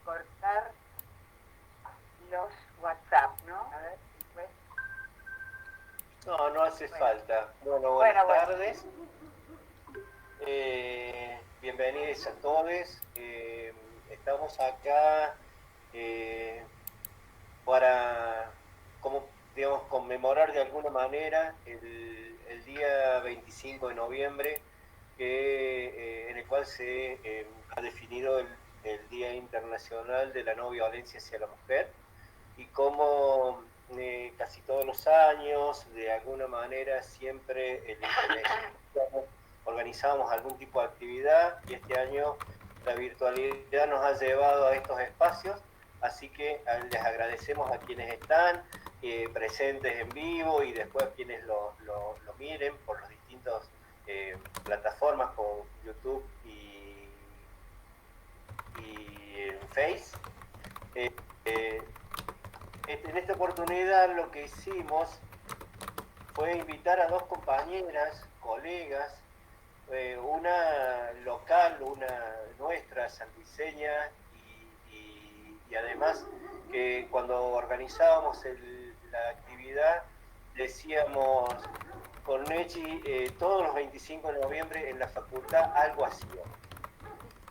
cortar los WhatsApp, ¿no? A ver, después. No hace falta. Bueno, buenas tardes. Bienvenidos a todos. Estamos acá para, digamos, conmemorar de alguna manera el día 25 de noviembre, en el cual se ha definido el Día Internacional de la No Violencia hacia la Mujer, y cómo casi todos los años, de alguna manera, siempre organizamos algún tipo de actividad, y este año la virtualidad nos ha llevado a estos espacios, así que les agradecemos a quienes están presentes en vivo, y después a quienes lo miren por las distintas plataformas como YouTube y en Face. En esta oportunidad lo que hicimos fue invitar a dos compañeras, colegas, una local, una nuestra, santiagueña, y además que cuando organizábamos la actividad decíamos con Nechi, todos los 25 de noviembre en la facultad algo hacía.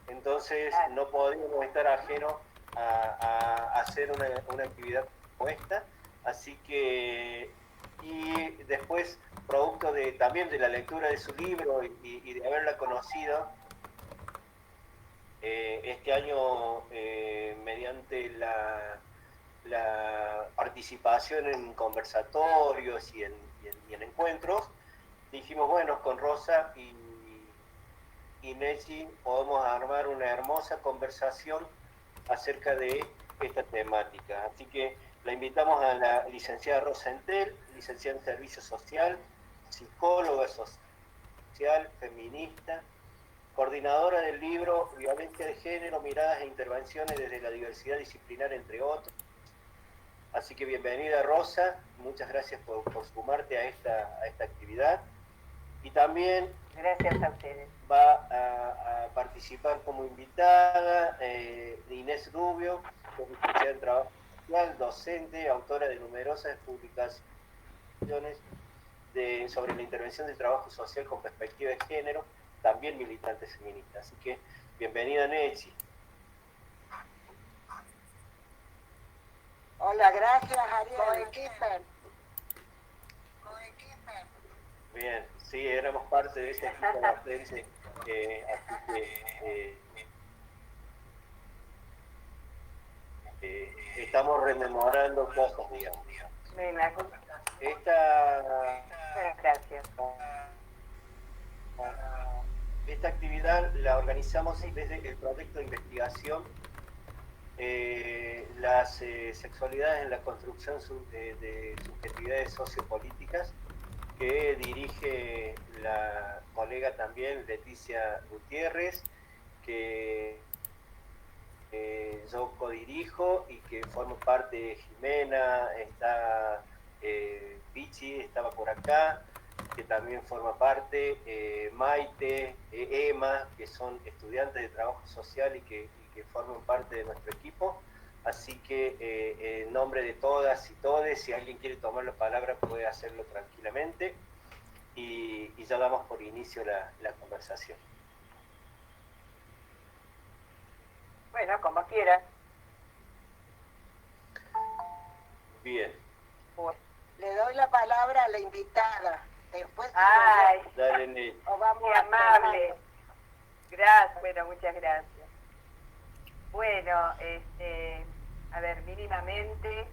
Entonces no podíamos estar ajenos a hacer una actividad como esta, así que, y después, producto también de la lectura de su libro y de haberla conocido, este año, mediante la participación en conversatorios y en encuentros, dijimos, bueno, con Rosa y Nechi podemos armar una hermosa conversación acerca de esta temática. Así que la invitamos a la licenciada Rosa Entel, licenciada en Servicio Social, psicóloga social, feminista, coordinadora del libro Violencia de Género, Miradas e Intervenciones desde la Diversidad Disciplinar, entre otros. Así que bienvenida, Rosa, muchas gracias por sumarte a esta actividad. Y también gracias a ustedes. Va a participar como invitada Inés Rubio, licenciada en Trabajo Social, docente, autora de numerosas publicaciones sobre la intervención del trabajo social con perspectiva de género, también militante feminista. Así que bienvenida, Nechi. Hola, gracias, Ariel. Bien, sí, éramos parte de ese equipo docente, así que estamos rememorando cosas, digamos. Gracias. Esta actividad la organizamos desde el proyecto de investigación las sexualidades en la construcción de subjetividades sociopolíticas, que dirige la colega también Leticia Gutiérrez, que yo codirijo, y que formo parte de Jimena, está Pichi, estaba por acá, que también forma parte, Maite, Emma, que son estudiantes de trabajo social y que forman parte de nuestro equipo. Así que en nombre de todas y todes, si alguien quiere tomar la palabra puede hacerlo tranquilamente, y ya damos por inicio la conversación. Bueno, como quieras. Bien. Le doy la palabra a la invitada. Después. Ay, dale, muy amable. Gracias, bueno, muchas gracias. Bueno, a ver, mínimamente,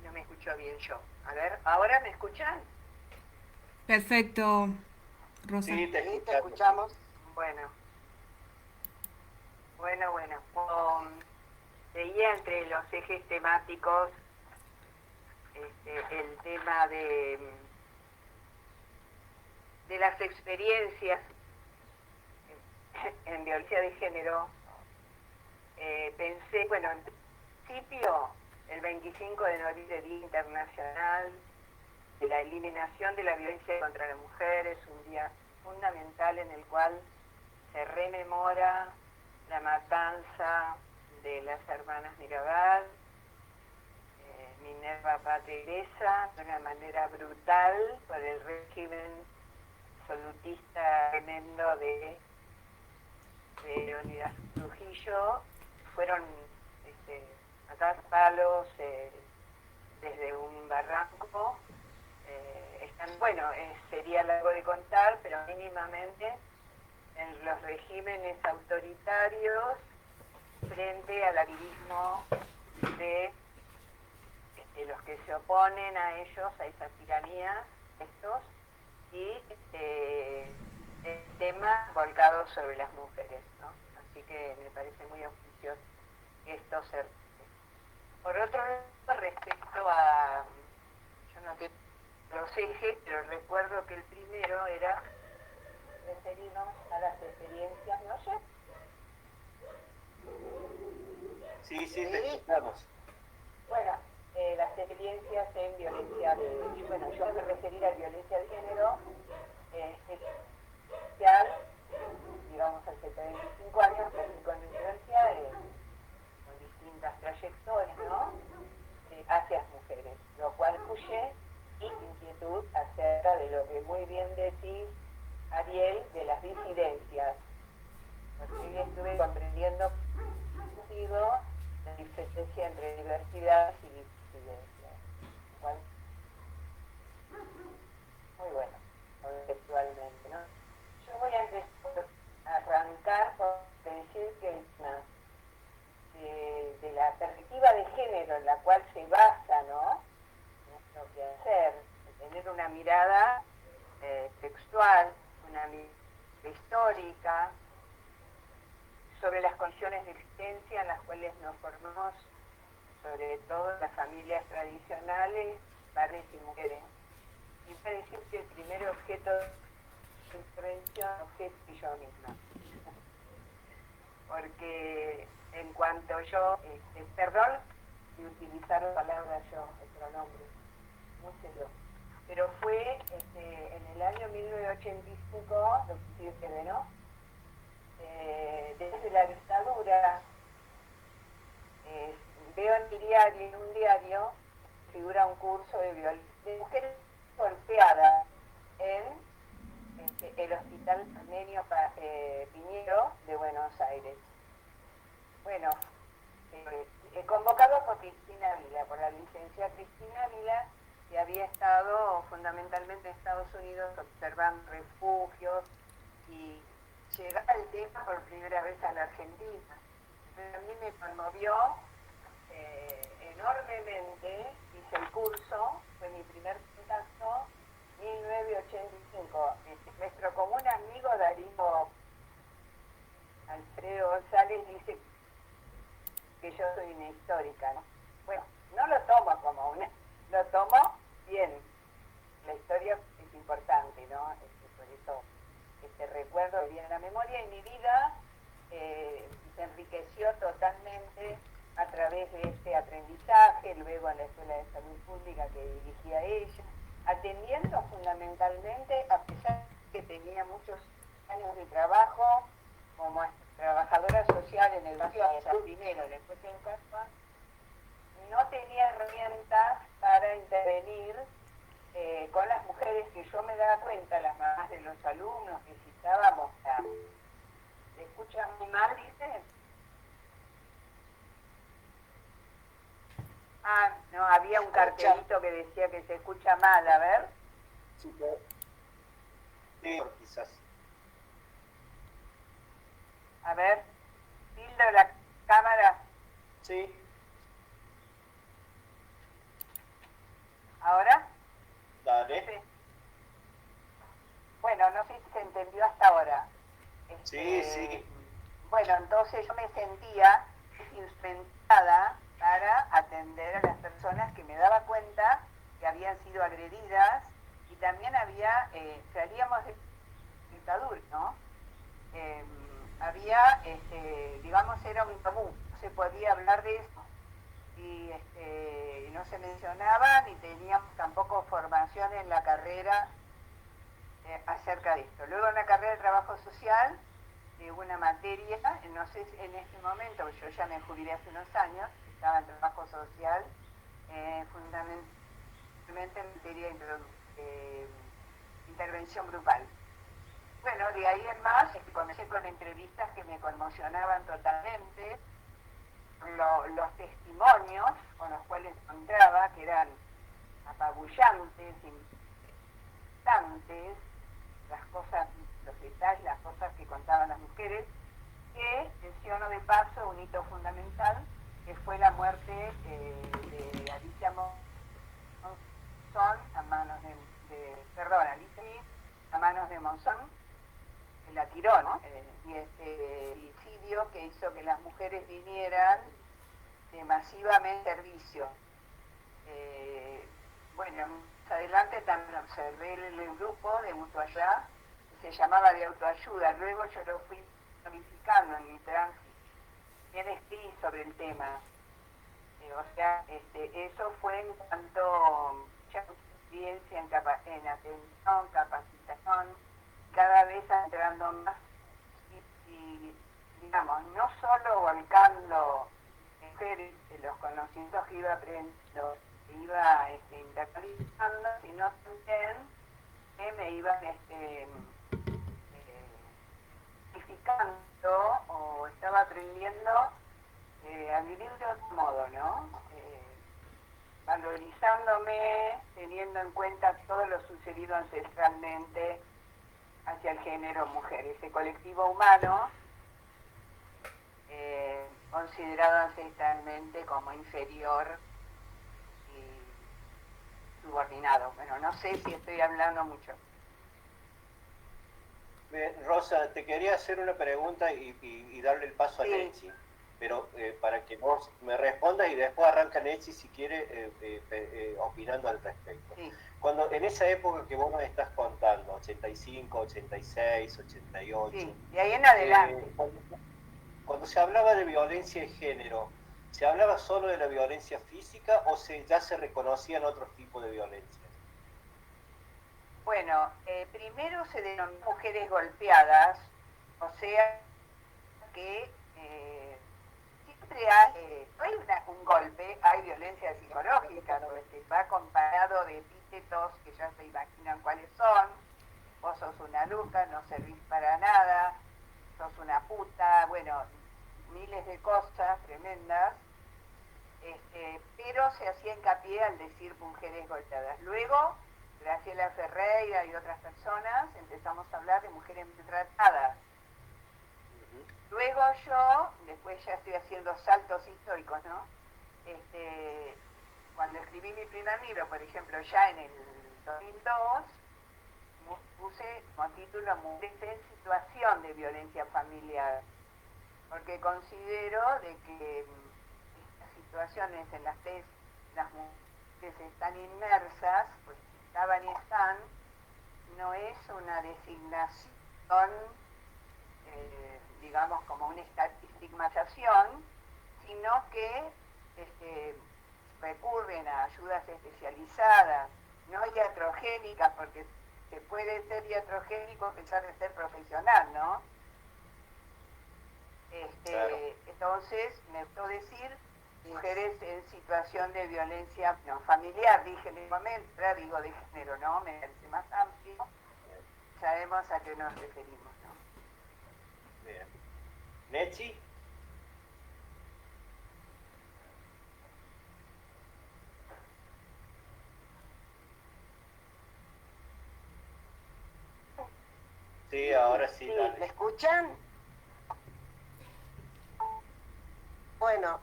no me escucho bien yo. A ver, ¿ahora me escuchan? Perfecto, Rosa. Sí, te escuchamos. Bueno. Veía entre los ejes temáticos el tema de las experiencias en violencia de género. Pensé, bueno, en principio, el 25 de noviembre, Día Internacional de la Eliminación de la Violencia contra la Mujer, es un día fundamental en el cual se rememora la matanza de las hermanas Mirabal, Minerva Paz Teresa, de una manera brutal por el régimen absolutista tremendo de Leonidas Trujillo. Fueron a dar palos desde un barranco. Sería largo de contar, pero mínimamente en los regímenes autoritarios frente al activismo de los que se oponen a ellos, a esa tiranía, estos, y el tema volcado sobre las mujeres, ¿no? Así que me parece muy auspicioso que esto se... Por otro lado, respecto a... yo no tengo los ejes, pero recuerdo que el primero era referirnos a las experiencias, ¿no sé? Sí, te escuchamos. Bueno, las experiencias en violencia, bueno, yo me referir a violencia de género, especial, digamos, hace 35 años, casi con influencia, con distintas trayectorias, ¿no? Hacia las mujeres, lo cual incluye inquietud acerca de lo que muy bien decís, Ariel, de las disidencias, porque yo estuve comprendiendo contigo la diferencia entre diversidad y disidencia. ¿Cuál? Muy bueno, conceptualmente, ¿no? Yo voy a arrancar por decir que de la perspectiva de género en la cual se basa, ¿no?, nuestro quehacer, de tener una mirada textual, una mirada histórica, sobre las condiciones de existencia en las cuales nos formamos, sobre todo en las familias tradicionales, varones y mujeres. Y para decir que el primer objeto de intervención es yo misma. Porque en cuanto yo, perdón de utilizar la palabra yo, el pronombre, no sé yo, pero fue en el año 1985, lo que sí se ¿no? Desde la dictadura, veo en un diario, figura un curso de mujeres golpeadas en el Hospital Armenio Piñero de Buenos Aires. Bueno, convocado por Cristina Vila, por la licenciada Cristina Vila, que había estado fundamentalmente en Estados Unidos observando refugios y llegar el tema por primera vez a la Argentina. A mí me conmovió enormemente, hice el curso, fue mi primer contacto, 1985. Nuestro común amigo Darío Alfredo González dice que yo soy una histórica, ¿no? Bueno, no lo tomo como una, lo tomo bien. La historia es importante, ¿no? Por eso recuerdo bien la memoria, y mi vida se enriqueció totalmente a través de este aprendizaje, luego en la Escuela de Salud Pública que dirigía ella, atendiendo fundamentalmente, a pesar de que tenía muchos años de trabajo como trabajadora social en el barrio de San Primero, después en casa, no tenía herramientas para intervenir con las mujeres, que yo me daba cuenta, las mamás de los alumnos, que si estábamos, ¿se escucha muy mal, dice? Ah, no, había un cartelito que decía que se escucha mal, a ver. Sí, quizás. A ver, tildo la cámara. Sí. ¿Ahora? Dale. Sí. Bueno, no sé si se entendió hasta ahora. Sí. Bueno, entonces yo me sentía instrumentada para atender a las personas que me daba cuenta que habían sido agredidas, y también salíamos de dictadura, ¿no? Había, digamos, era un tabú, no se podía hablar de eso, y no se mencionaba, ni teníamos tampoco formación en la carrera acerca de esto. Luego en la carrera de trabajo social, una materia, no sé si en este momento, yo ya me jubilé hace unos años, estaba en trabajo social, fundamentalmente en materia de intervención grupal. Bueno, de ahí en más, comencé con entrevistas que me conmocionaban totalmente, los testimonios con los cuales encontraba, que eran apabullantes, impactantes, las cosas, los detalles, las cosas que contaban las mujeres, que menciono de paso un hito fundamental, que fue la muerte de Alicia Monzón a manos Alicia a manos de Monzón, que la tiró, ¿no? Y este suicidio que hizo que las mujeres vinieran masivamente a servicio. Bueno, más adelante también observé el grupo de Mutuallá, que se llamaba de autoayuda, luego yo lo fui modificando en mi tránsito, bien escribí sobre el tema. O sea, eso fue en cuanto mucha experiencia en atención, capacitación, cada vez entrando más y digamos, no solo volcando los conocimientos que iba aprendiendo, que iba internalizando, sino también que me iban edificando o estaba aprendiendo a vivir de otro modo, ¿no? Valorizándome, teniendo en cuenta todo lo sucedido ancestralmente hacia el género mujer, ese colectivo humano considerado ancestralmente como inferior y subordinado. Bueno, no sé si estoy hablando mucho. Rosa, te quería hacer una pregunta y darle el paso a Nechi, pero para que vos me respondas y después arranca Nechi si quiere opinando al respecto. Sí. Cuando en esa época que vos me estás contando, 85, 86, 88... Sí, de ahí en adelante. Cuando se hablaba de violencia de género, ¿se hablaba solo de la violencia física o ya se reconocían otros tipos de violencia? Bueno, primero se denominó mujeres golpeadas, o sea que siempre hay un golpe, hay violencia psicológica, donde se va acompañado de epítetos que ya se imaginan cuáles son. Vos sos una loca, no servís para nada, sos una puta, bueno, miles de cosas tremendas, pero se hacía hincapié al decir mujeres golpeadas. Luego, Graciela Ferreira y otras personas empezamos a hablar de mujeres maltratadas. Luego yo, después ya estoy haciendo saltos históricos, ¿no? Cuando escribí mi primer libro, por ejemplo, ya en el 2002, puse como título Mujeres en situación de violencia familiar, porque considero de que estas situaciones en las que las mujeres están inmersas, pues estaban y están, no es una designación, digamos, como una estigmatización, sino que recurren a ayudas especializadas, no iatrogénicas, porque se puede ser iatrogénico a pesar de ser profesional, ¿no? Claro. Entonces, me gustó decir mujeres en situación de violencia familiar, dije en el momento, digo de género, ¿no? Me parece más amplio, sabemos a qué nos referimos, ¿no? Bien. ¿Nechi? Sí, ahora sí. Sí, Dale. ¿me escuchan? Bueno,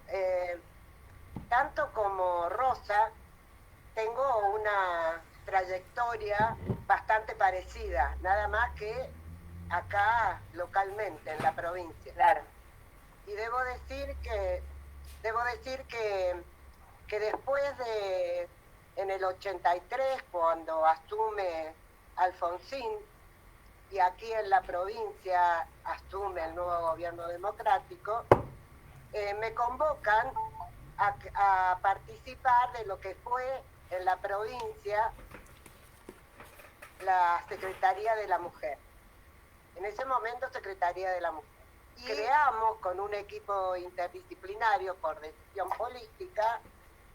tanto como Rosa, tengo una trayectoria bastante parecida, nada más que acá localmente, en la provincia. Claro. Y debo decir que después de, en el 83, cuando asume Alfonsín, y aquí en la provincia asume el nuevo gobierno democrático, me convocan a participar de lo que fue en la provincia la Secretaría de la Mujer. En ese momento, Secretaría de la Mujer. Y creamos con un equipo interdisciplinario por decisión política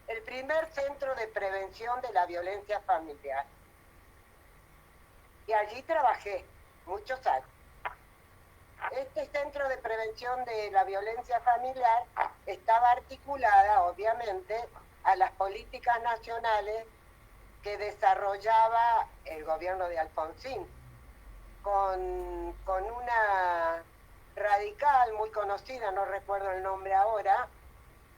el primer centro de prevención de la violencia familiar. Y allí trabajé muchos años. Este centro de prevención de la violencia familiar estaba articulada, obviamente, a las políticas nacionales que desarrollaba el gobierno de Alfonsín, con una radical muy conocida, no recuerdo el nombre ahora,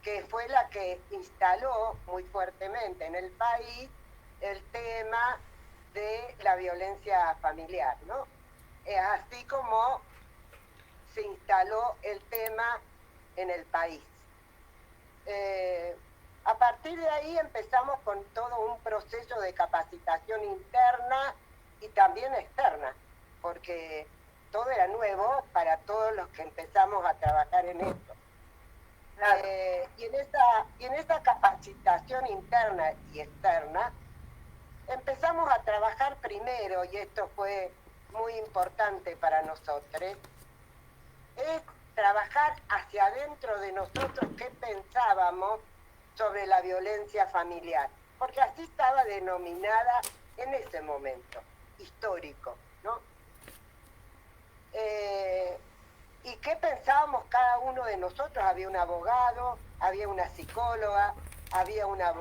que fue la que instaló muy fuertemente en el país el tema de la violencia familiar, ¿no? Así como se instaló el tema en el país. A partir de ahí empezamos con todo un proceso de capacitación interna y también externa, porque todo era nuevo para todos los que empezamos a trabajar en esto. Y en esa capacitación interna y externa empezamos a trabajar primero, y esto fue muy importante para nosotros, es trabajar hacia adentro de nosotros qué pensábamos sobre la violencia familiar, porque así estaba denominada en ese momento histórico, ¿no? ¿Y qué pensábamos cada uno de nosotros? Había un abogado, había una psicóloga, había una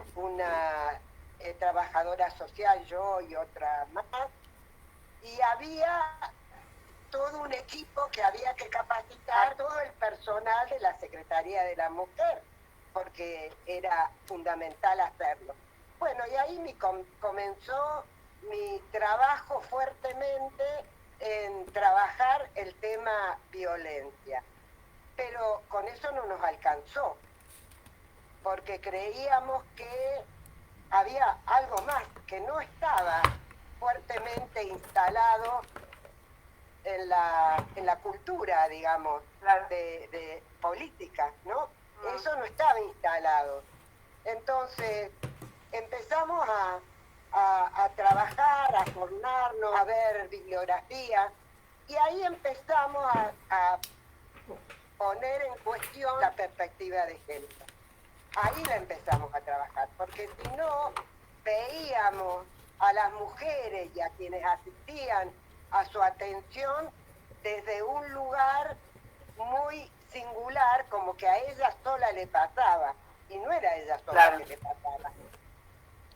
trabajadora social, yo y otra más, y había todo un equipo que había que capacitar, todo el personal de la Secretaría de la Mujer, porque era fundamental hacerlo. Bueno, y ahí comenzó mi trabajo fuertemente en trabajar el tema violencia, pero con eso no nos alcanzó, porque creíamos que había algo más que no estaba fuertemente instalado en la cultura, digamos, de política, ¿no? Eso no estaba instalado. Entonces empezamos a trabajar, a formarnos, a ver bibliografía, y ahí empezamos a poner en cuestión la perspectiva de género. Ahí la empezamos a trabajar, porque si no, veíamos a las mujeres y a quienes asistían a su atención desde un lugar muy singular, como que a ella sola le pasaba, y no era ella sola que le pasaba,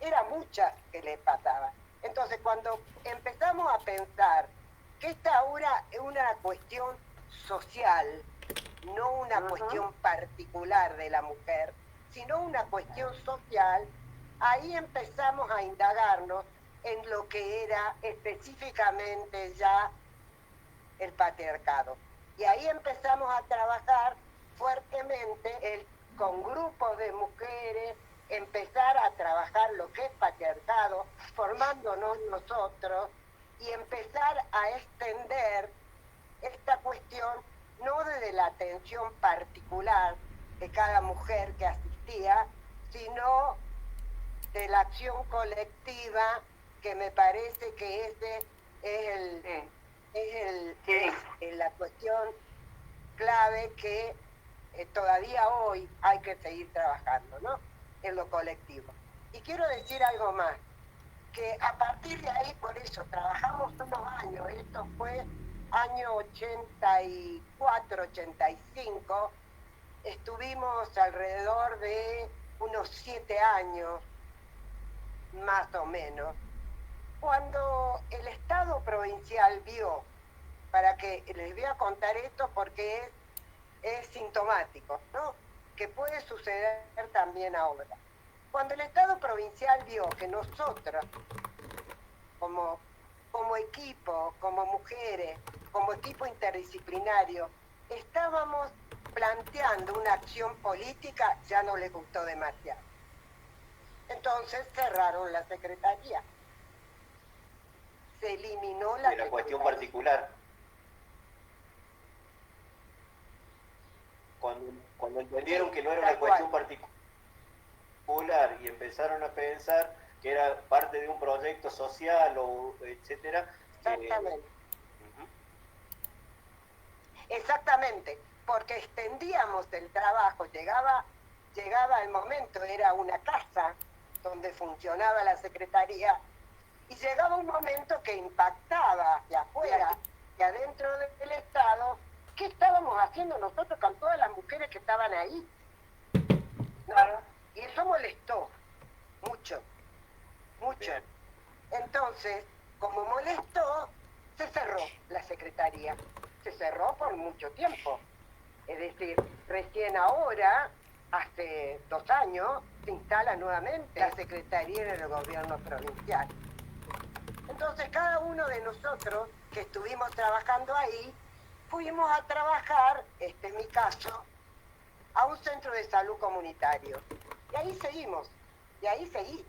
era muchas que le pasaba. Entonces, cuando empezamos a pensar que esta ahora es una cuestión social, no una cuestión particular de la mujer, sino una cuestión social, ahí empezamos a indagarnos en lo que era específicamente ya el patriarcado. Y ahí empezamos a trabajar fuertemente con grupos de mujeres, empezar a trabajar lo que es patriarcado, formándonos nosotros, y empezar a extender esta cuestión no desde la atención particular de cada mujer que asistía, sino de la acción colectiva, que me parece que ese es la cuestión clave que todavía hoy hay que seguir trabajando, ¿no? En lo colectivo. Y quiero decir algo más, que a partir de ahí, por eso, trabajamos unos años, esto fue año 84, 85, estuvimos alrededor de unos 7 años, más o menos, cuando el Estado provincial vio, para que les voy a contar esto porque es sintomático, ¿no? Que puede suceder también ahora. Cuando el Estado provincial vio que nosotros, como equipo, como mujeres, como equipo interdisciplinario, estábamos planteando una acción política, ya no les gustó demasiado. Entonces cerraron la secretaría. Se eliminó la de la cuestión particular. Cuando entendieron que no era una cuestión particular y empezaron a pensar que era parte de un proyecto social o etcétera. Exactamente. Exactamente, porque extendíamos el trabajo, llegaba el momento, era una casa donde funcionaba la secretaría, y llegaba un momento que impactaba hacia afuera y adentro del Estado. ¿Qué estábamos haciendo nosotros con todas las mujeres que estaban ahí? ¿No? Y eso molestó mucho, mucho. Bien. Entonces, como molestó, se cerró la secretaría. Se cerró por mucho tiempo. Es decir, recién ahora, hace 2 años, se instala nuevamente la secretaría en el gobierno provincial. Entonces, cada uno de nosotros que estuvimos trabajando ahí, fuimos a trabajar, este es mi caso, a un centro de salud comunitario. Y ahí seguimos, y ahí seguí.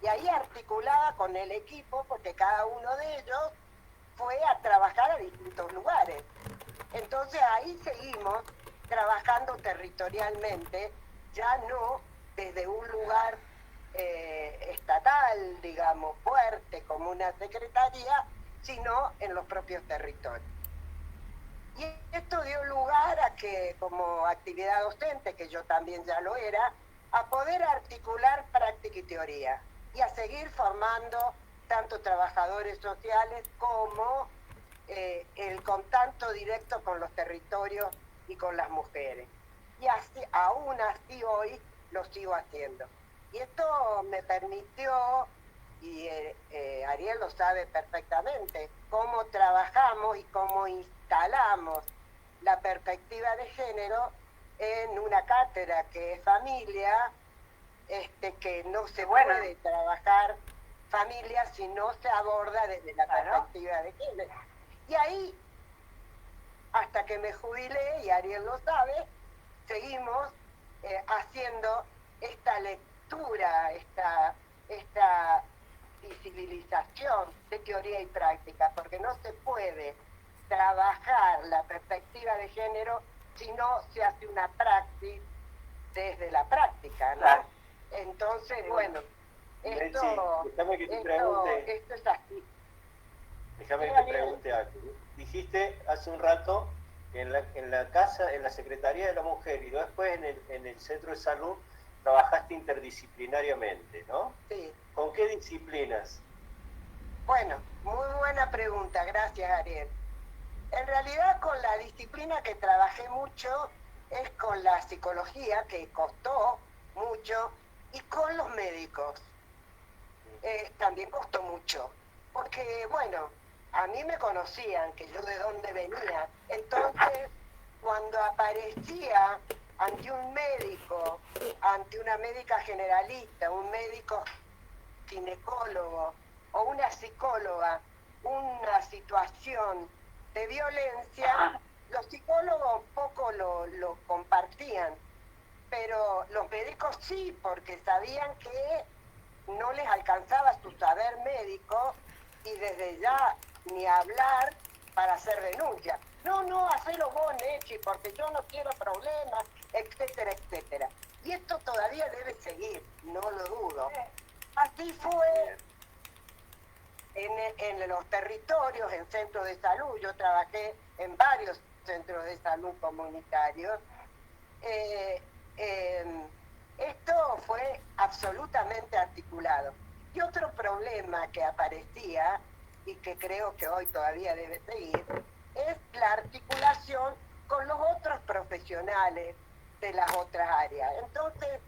Y ahí articulada con el equipo, porque cada uno de ellos fue a trabajar a distintos lugares. Entonces ahí seguimos trabajando territorialmente, ya no desde un lugar estatal, digamos, fuerte como una secretaría, sino en los propios territorios. Y esto dio lugar a que, como actividad docente, que yo también ya lo era, a poder articular práctica y teoría y a seguir formando tanto trabajadores sociales como el contacto directo con los territorios y con las mujeres. Y así, aún así hoy lo sigo haciendo. Y esto me permitió, y Ariel lo sabe perfectamente, cómo trabajamos y cómo instalamos la perspectiva de género en una cátedra que es familia, que no se puede trabajar familia si no se aborda desde la perspectiva de género. Y ahí, hasta que me jubilé, y Ariel lo sabe, seguimos haciendo esta lectura, esta visibilización de teoría y práctica, porque no se puede trabajar la perspectiva de género si no se hace una praxis desde la práctica, ¿no? Claro. Entonces, bueno, esto es así. Déjame que te pregunte algo. Dijiste hace un rato en la casa, en la Secretaría de la Mujer y después en el Centro de Salud trabajaste interdisciplinariamente, ¿no? Sí. ¿Con qué disciplinas? Bueno, muy buena pregunta, gracias Ariel. En realidad con la disciplina que trabajé mucho es con la psicología, que costó mucho, y con los médicos. También costó mucho, porque bueno, a mí me conocían, que yo de dónde venía. Entonces, cuando aparecía ante un médico, ante una médica generalista, un médico ginecólogo o una psicóloga, una situación de violencia, los psicólogos poco lo compartían, pero los médicos sí, porque sabían que no les alcanzaba su saber médico y desde ya ni hablar para hacer denuncia. No, hacelo vos, Nechi, porque yo no quiero problemas, etcétera, etcétera. Y esto todavía debe seguir, no lo dudo. Así fue en los territorios, en centros de salud. Yo trabajé en varios centros de salud comunitarios. Esto fue absolutamente articulado. Y otro problema que aparecía, y que creo que hoy todavía debe seguir, es la articulación con los otros profesionales de las otras áreas. Entonces,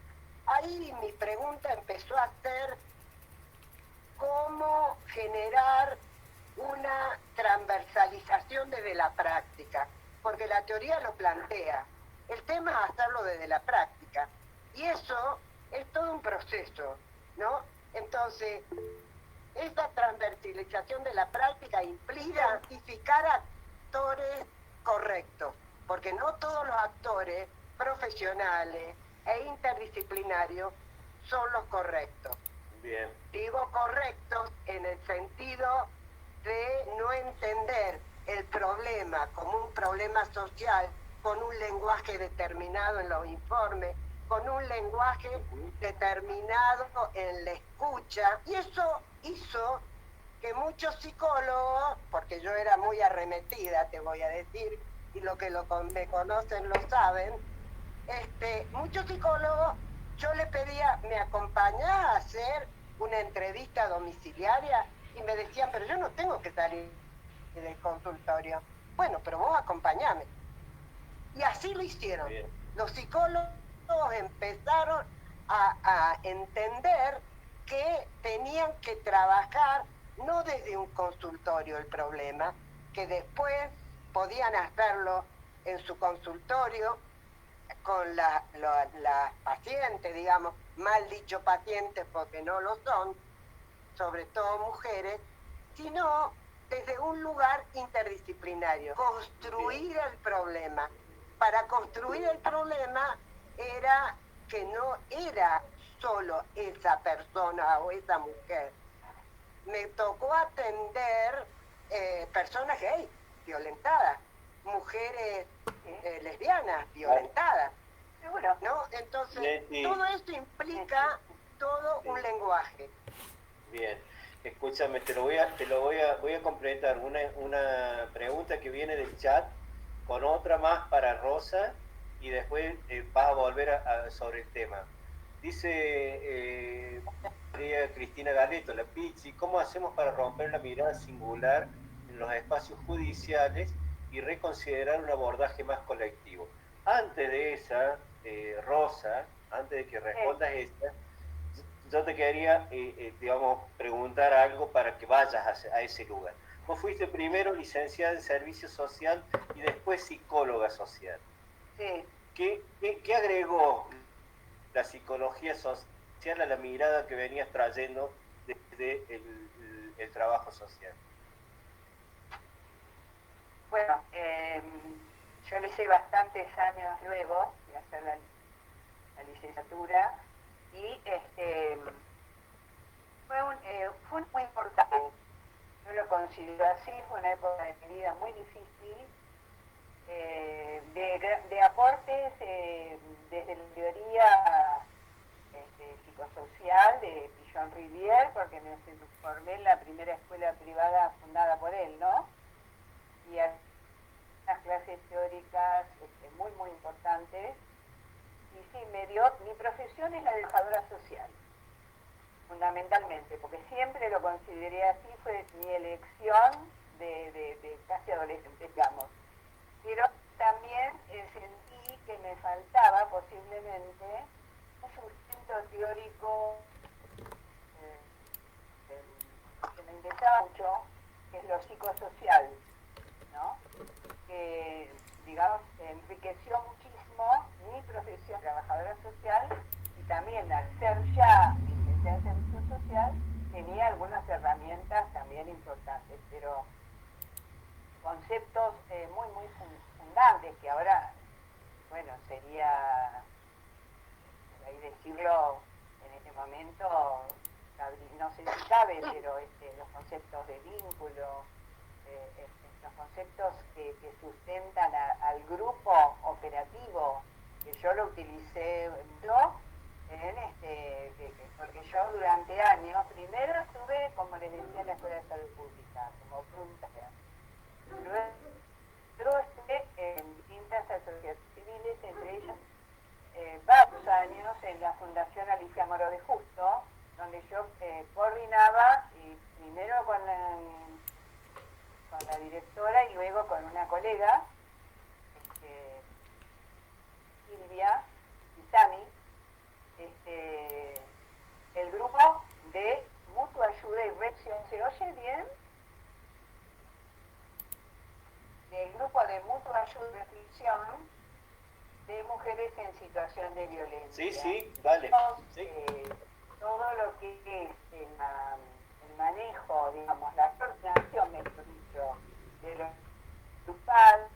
ahí mi pregunta empezó a ser cómo generar una transversalización desde la práctica, porque la teoría lo plantea. El tema es hacerlo desde la práctica. Y eso es todo un proceso, ¿no? Entonces, esta transversalización de la práctica implica identificar actores correctos, porque no todos los actores profesionales e interdisciplinarios son los correctos. Bien. Digo correctos en el sentido de no entender el problema como un problema social con un lenguaje determinado en los informes, con un lenguaje determinado en la escucha, y eso hizo que muchos psicólogos, porque yo era muy arremetida, te voy a decir, y lo que me conocen lo saben, muchos psicólogos, yo le pedía, ¿me acompañás a hacer una entrevista domiciliaria? Y me decían, pero yo no tengo que salir del consultorio. Bueno, pero vos acompañame. Y así lo hicieron. Bien. Los psicólogos empezaron a entender que tenían que trabajar no desde un consultorio el problema, que después podían hacerlo en su consultorio con las pacientes, digamos, mal dicho pacientes porque no lo son, sobre todo mujeres, sino desde un lugar interdisciplinario, construir el problema. Para construir el problema era que no era solo esa persona o esa mujer. Me tocó atender personas gay, violentadas, mujeres lesbianas, violentadas, Seguro. ¿no? Entonces, Leti. todo esto implica todo un lenguaje. Bien, escúchame, voy a completar una pregunta que viene del chat con otra más para Rosa y después vas a volver sobre el tema. Dice María Cristina Galeto, la Pizzi, ¿cómo hacemos para romper la mirada singular en los espacios judiciales y reconsiderar un abordaje más colectivo? Antes de esa, Rosa, antes de que respondas esta, yo te quería, digamos, preguntar algo para que vayas a ese lugar. Vos fuiste primero licenciada en Servicio Social y después psicóloga social. Sí. ¿Qué agregó la psicología social a la mirada que venías trayendo desde el trabajo social? Bueno, yo lo hice bastantes años luego de hacer la licenciatura y fue muy importante. Yo lo considero así, fue una época de mi vida muy difícil, de aportes desde la teoría psicosocial de Pichon Rivière, porque me formé en la primera escuela privada fundada por él, ¿no? Y unas clases teóricas muy, muy importantes. Y sí, mi profesión es la de trabajadora social, fundamentalmente, porque siempre lo consideré así, fue mi elección de casi adolescente, digamos. Pero también sentí que me faltaba posiblemente un sustento teórico que me interesaba mucho, que es lo psicosocial, ¿no? Que, digamos, enriqueció muchísimo mi profesión de trabajadora social y también al ser ya licenciada en Servicio Social tenía algunas herramientas también importantes, pero conceptos muy, muy fundantes que ahora, bueno, sería, por ahí decirlo en este momento, no sé si cabe, pero los conceptos de vínculo, los conceptos que sustentan al grupo operativo, que yo lo utilicé porque yo durante años, primero estuve, como les decía, en la Escuela de Salud Pública, como voluntaria. Luego estuve en distintas asociaciones civiles, entre ellas varios años en la Fundación Alicia Moro de Justo, donde yo coordinaba, y primero con la directora y luego con una colega, Silvia y Sami, el grupo de mutua ayuda y reflexión. ¿Se oye bien? El grupo de mutua ayuda y reflexión de mujeres en situación de violencia. Sí, vale. Sí. Todo lo que es el manejo, digamos, la coordinación, mejor dicho, de los grupal,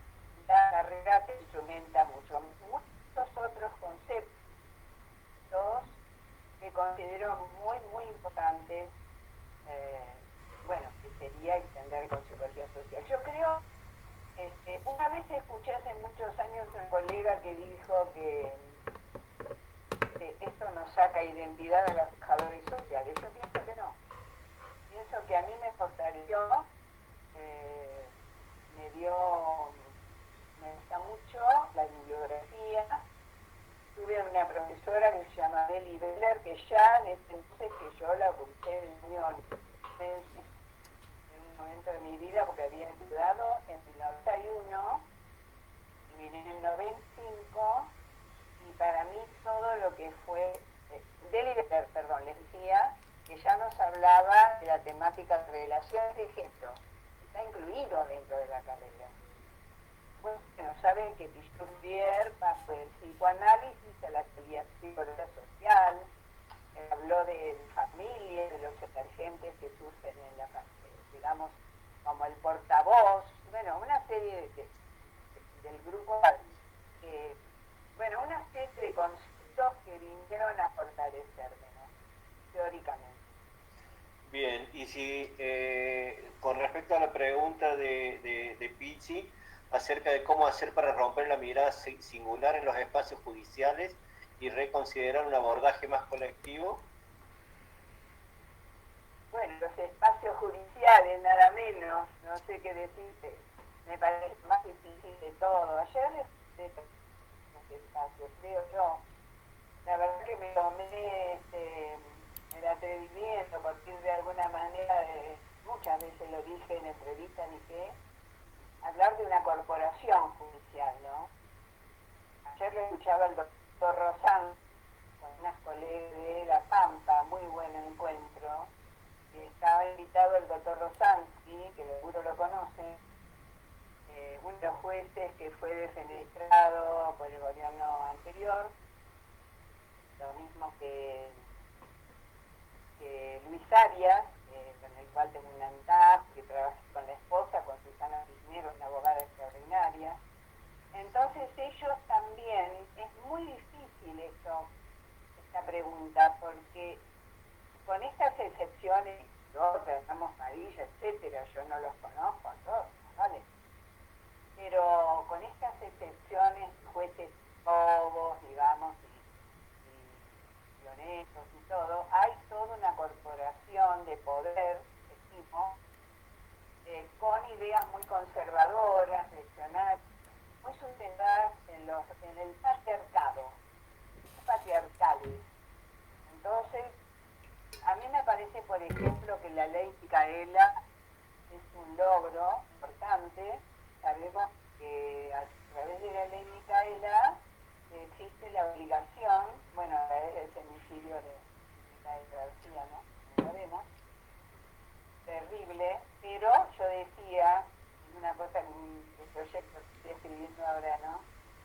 la carrera se instrumenta mucho. Muchos otros conceptos que considero muy, muy importantes, que sería extender con psicología social. Yo creo, una vez escuché hace muchos años a un colega que dijo que esto nos saca identidad a los trabajadores sociales. Yo pienso que no. Pienso que a mí me fortaleció, me dio me gusta mucho la bibliografía. Tuve una profesora que se llama Beli Beller, que ya en ese entonces que yo la busqué en el año en un momento de mi vida, porque había estudiado en el 91 y vine en el 95, y para mí todo lo que fue, Beli Beller, perdón, les decía que ya nos hablaba de la temática de relaciones de género, está incluido dentro de la carrera. Bueno, saben que Pichon-Rier pasó del psicoanálisis a la psicología social, habló de familia, de los emergentes que surgen en la familia, digamos, como el portavoz, bueno, una serie del grupo, bueno, una serie de conceptos que vinieron a fortalecerme, ¿no? Teóricamente. Bien, y si con respecto a la pregunta de Pichi, acerca de cómo hacer para romper la mirada singular en los espacios judiciales y reconsiderar un abordaje más colectivo. Bueno, los espacios judiciales, nada menos, no sé qué decirte, me parece más difícil de todo. Ayer de los espacios, creo yo, la verdad que me tomé el atrevimiento, por decir de alguna manera, muchas veces lo dije en entrevistas, dije, hablar de una corporación judicial, ¿no? Ayer lo escuchaba el doctor Rosán con unas colegas de La Pampa, muy buen encuentro, y estaba invitado el doctor Rosansky, que seguro lo conoce, uno de los jueces que fue defenestrado por el gobierno anterior, lo mismo que Luis Arias, con el cual tengo una amistad, que trabaja con la esposa, con Susana Cisneros, una abogada extraordinaria. Entonces ellos también, es muy difícil esta pregunta, porque con estas excepciones, Ramos, Marilla, etcétera, yo no los conozco a todos, ¿vale? Pero con estas excepciones, jueces todos, digamos, y honestos y todo, hay toda una corporación de poder, decimos, con ideas muy conservadoras, reaccionarias, muy sustentadas en el patriarcales. Entonces, a mí me parece, por ejemplo, que la ley Micaela es un logro importante. Sabemos que a través de la ley Micaela existe la obligación, bueno, a través del femicidio de Micaela García, ¿no? Como sabemos, terrible, pero yo decía, una cosa que el proyecto que estoy escribiendo ahora, ¿no?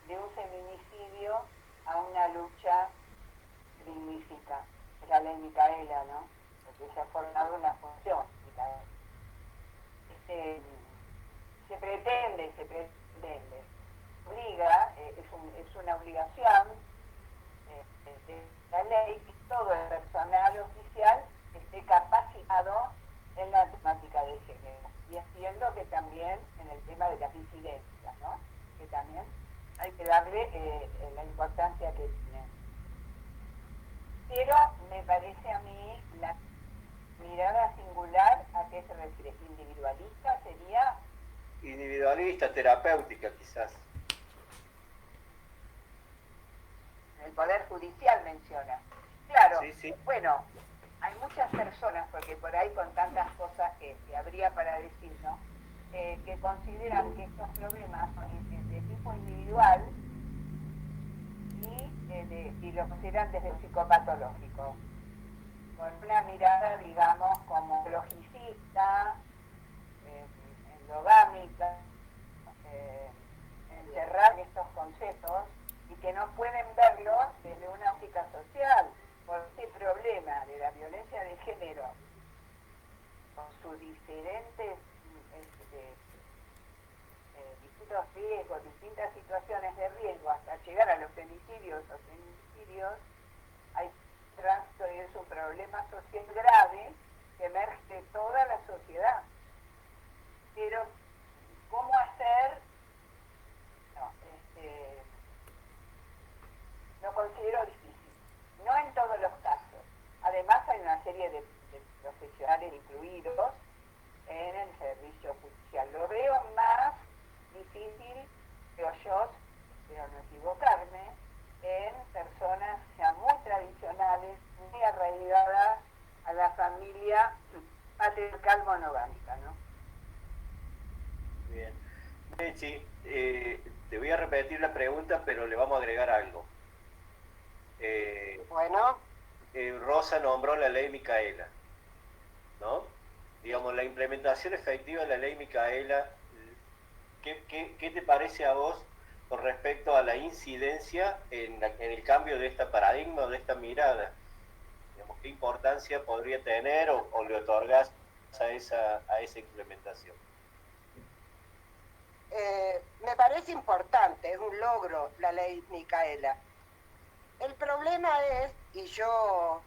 De un feminicidio a una lucha dignifica. Es la ley Micaela, ¿no? Porque se ha formado una función, Micaela. Se pretende, obliga, es una obligación de la ley que todo el personal oficial esté capacitado en la temática de género. Y entiendo que también en el tema de las disidencias, ¿no? Que también hay que darle la importancia que tiene. Pero me parece a mí la mirada singular, ¿a qué se refiere? ¿Individualista sería? Individualista, terapéutica quizás. El Poder Judicial menciona. Claro, Sí, sí. Bueno, hay muchas personas, porque por ahí con tantas cosas que habría para decir, ¿no? Que consideran que estos problemas son de tipo individual y lo consideran desde el psicopatológico, con una mirada, digamos, como logicista, endogámica, encerrar estos conceptos y que no pueden verlos desde una óptica social, por este problema de la violencia de género, con sus diferentes distintos riesgos, distintas situaciones de riesgo, hasta llegar a los femicidios o feminicidios, hay tránsito y es un problema social grave que emerge de toda la sociedad. Pero, ¿cómo hacer? No, lo considero difícil. No en todos los casos. Además, hay una serie de profesionales incluidos en el servicio judicial. Lo veo más difícil, creo ellos, espero no equivocarme, en personas ya muy tradicionales, muy arraigadas a la familia patriarcal monogámica, ¿no? Bien. Mechi, te voy a repetir la pregunta, pero le vamos a agregar algo. Bueno, Rosa nombró la ley Micaela, ¿no? Digamos, la implementación efectiva de la ley Micaela, ¿qué te parece a vos con respecto a la incidencia en el cambio de este paradigma o de esta mirada? Digamos, ¿qué importancia podría tener o le otorgas a esa implementación? me parece importante, es un logro la ley Micaela. El problema es, y yo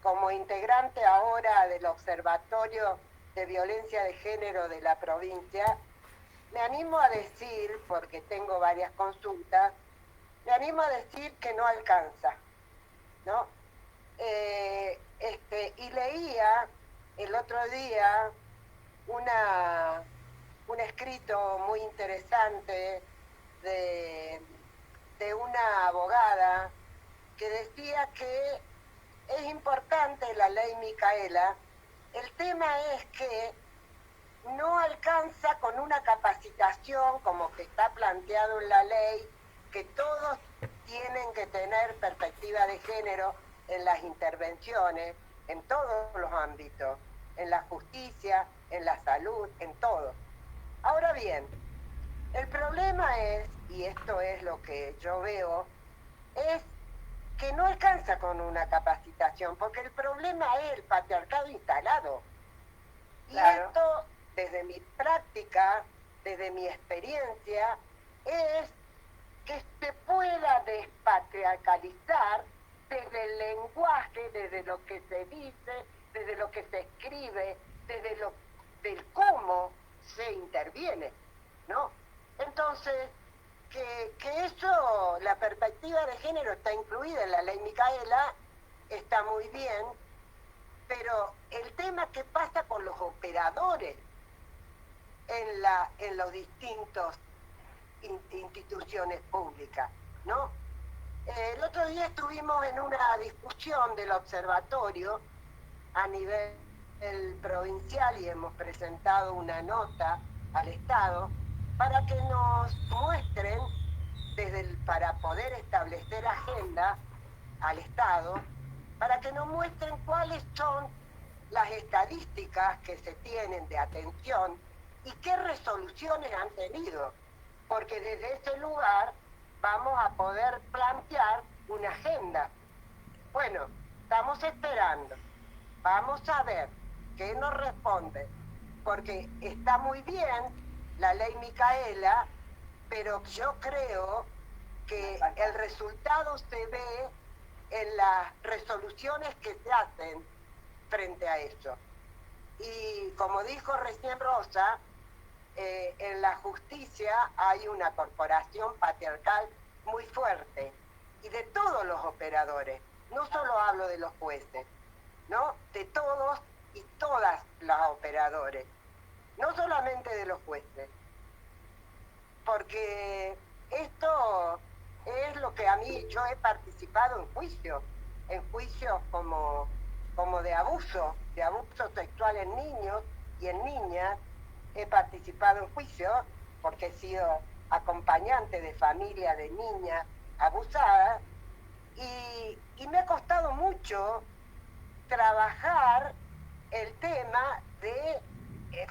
como integrante ahora del Observatorio de Violencia de Género de la provincia, me animo a decir, porque tengo varias consultas, me animo a decir que no alcanza, ¿no? Y leía el otro día un escrito muy interesante de una abogada que decía que es importante la ley Micaela. El tema es que no alcanza con una capacitación como que está planteado en la ley, que todos tienen que tener perspectiva de género en las intervenciones, en todos los ámbitos, en la justicia, en la salud, en todo. Ahora bien, el problema es, y esto es lo que yo veo, es que no alcanza con una capacitación, porque el problema es el patriarcado instalado. Y Claro. esto, desde mi práctica, desde mi experiencia, es que se pueda despatriarcalizar desde el lenguaje, desde lo que se dice, desde lo que se escribe, desde del cómo se interviene, ¿no? Entonces, que eso, la perspectiva de género está incluida en la ley Micaela, está muy bien, pero el tema que pasa con los operadores en los distintos instituciones públicas, ¿no? El otro día estuvimos en una discusión del observatorio a nivel provincial y hemos presentado una nota al Estado para que nos muestren, para poder establecer agenda al Estado, para que nos muestren cuáles son las estadísticas que se tienen de atención y qué resoluciones han tenido, porque desde ese lugar vamos a poder plantear una agenda. Bueno, estamos esperando, vamos a ver qué nos responde, porque está muy bien la ley Micaela, pero yo creo que el resultado se ve en las resoluciones que se hacen frente a eso. Y como dijo recién Rosa, en la justicia hay una corporación patriarcal muy fuerte, y de todos los operadores, no solo hablo de los jueces, ¿no? De todos y todas las operadores, no solamente de los jueces, porque esto es lo que a mí, yo he participado en juicios como de abuso sexual en niños y en niñas. He participado en juicios porque he sido acompañante de familia de niñas abusadas, y me ha costado mucho trabajar el tema de,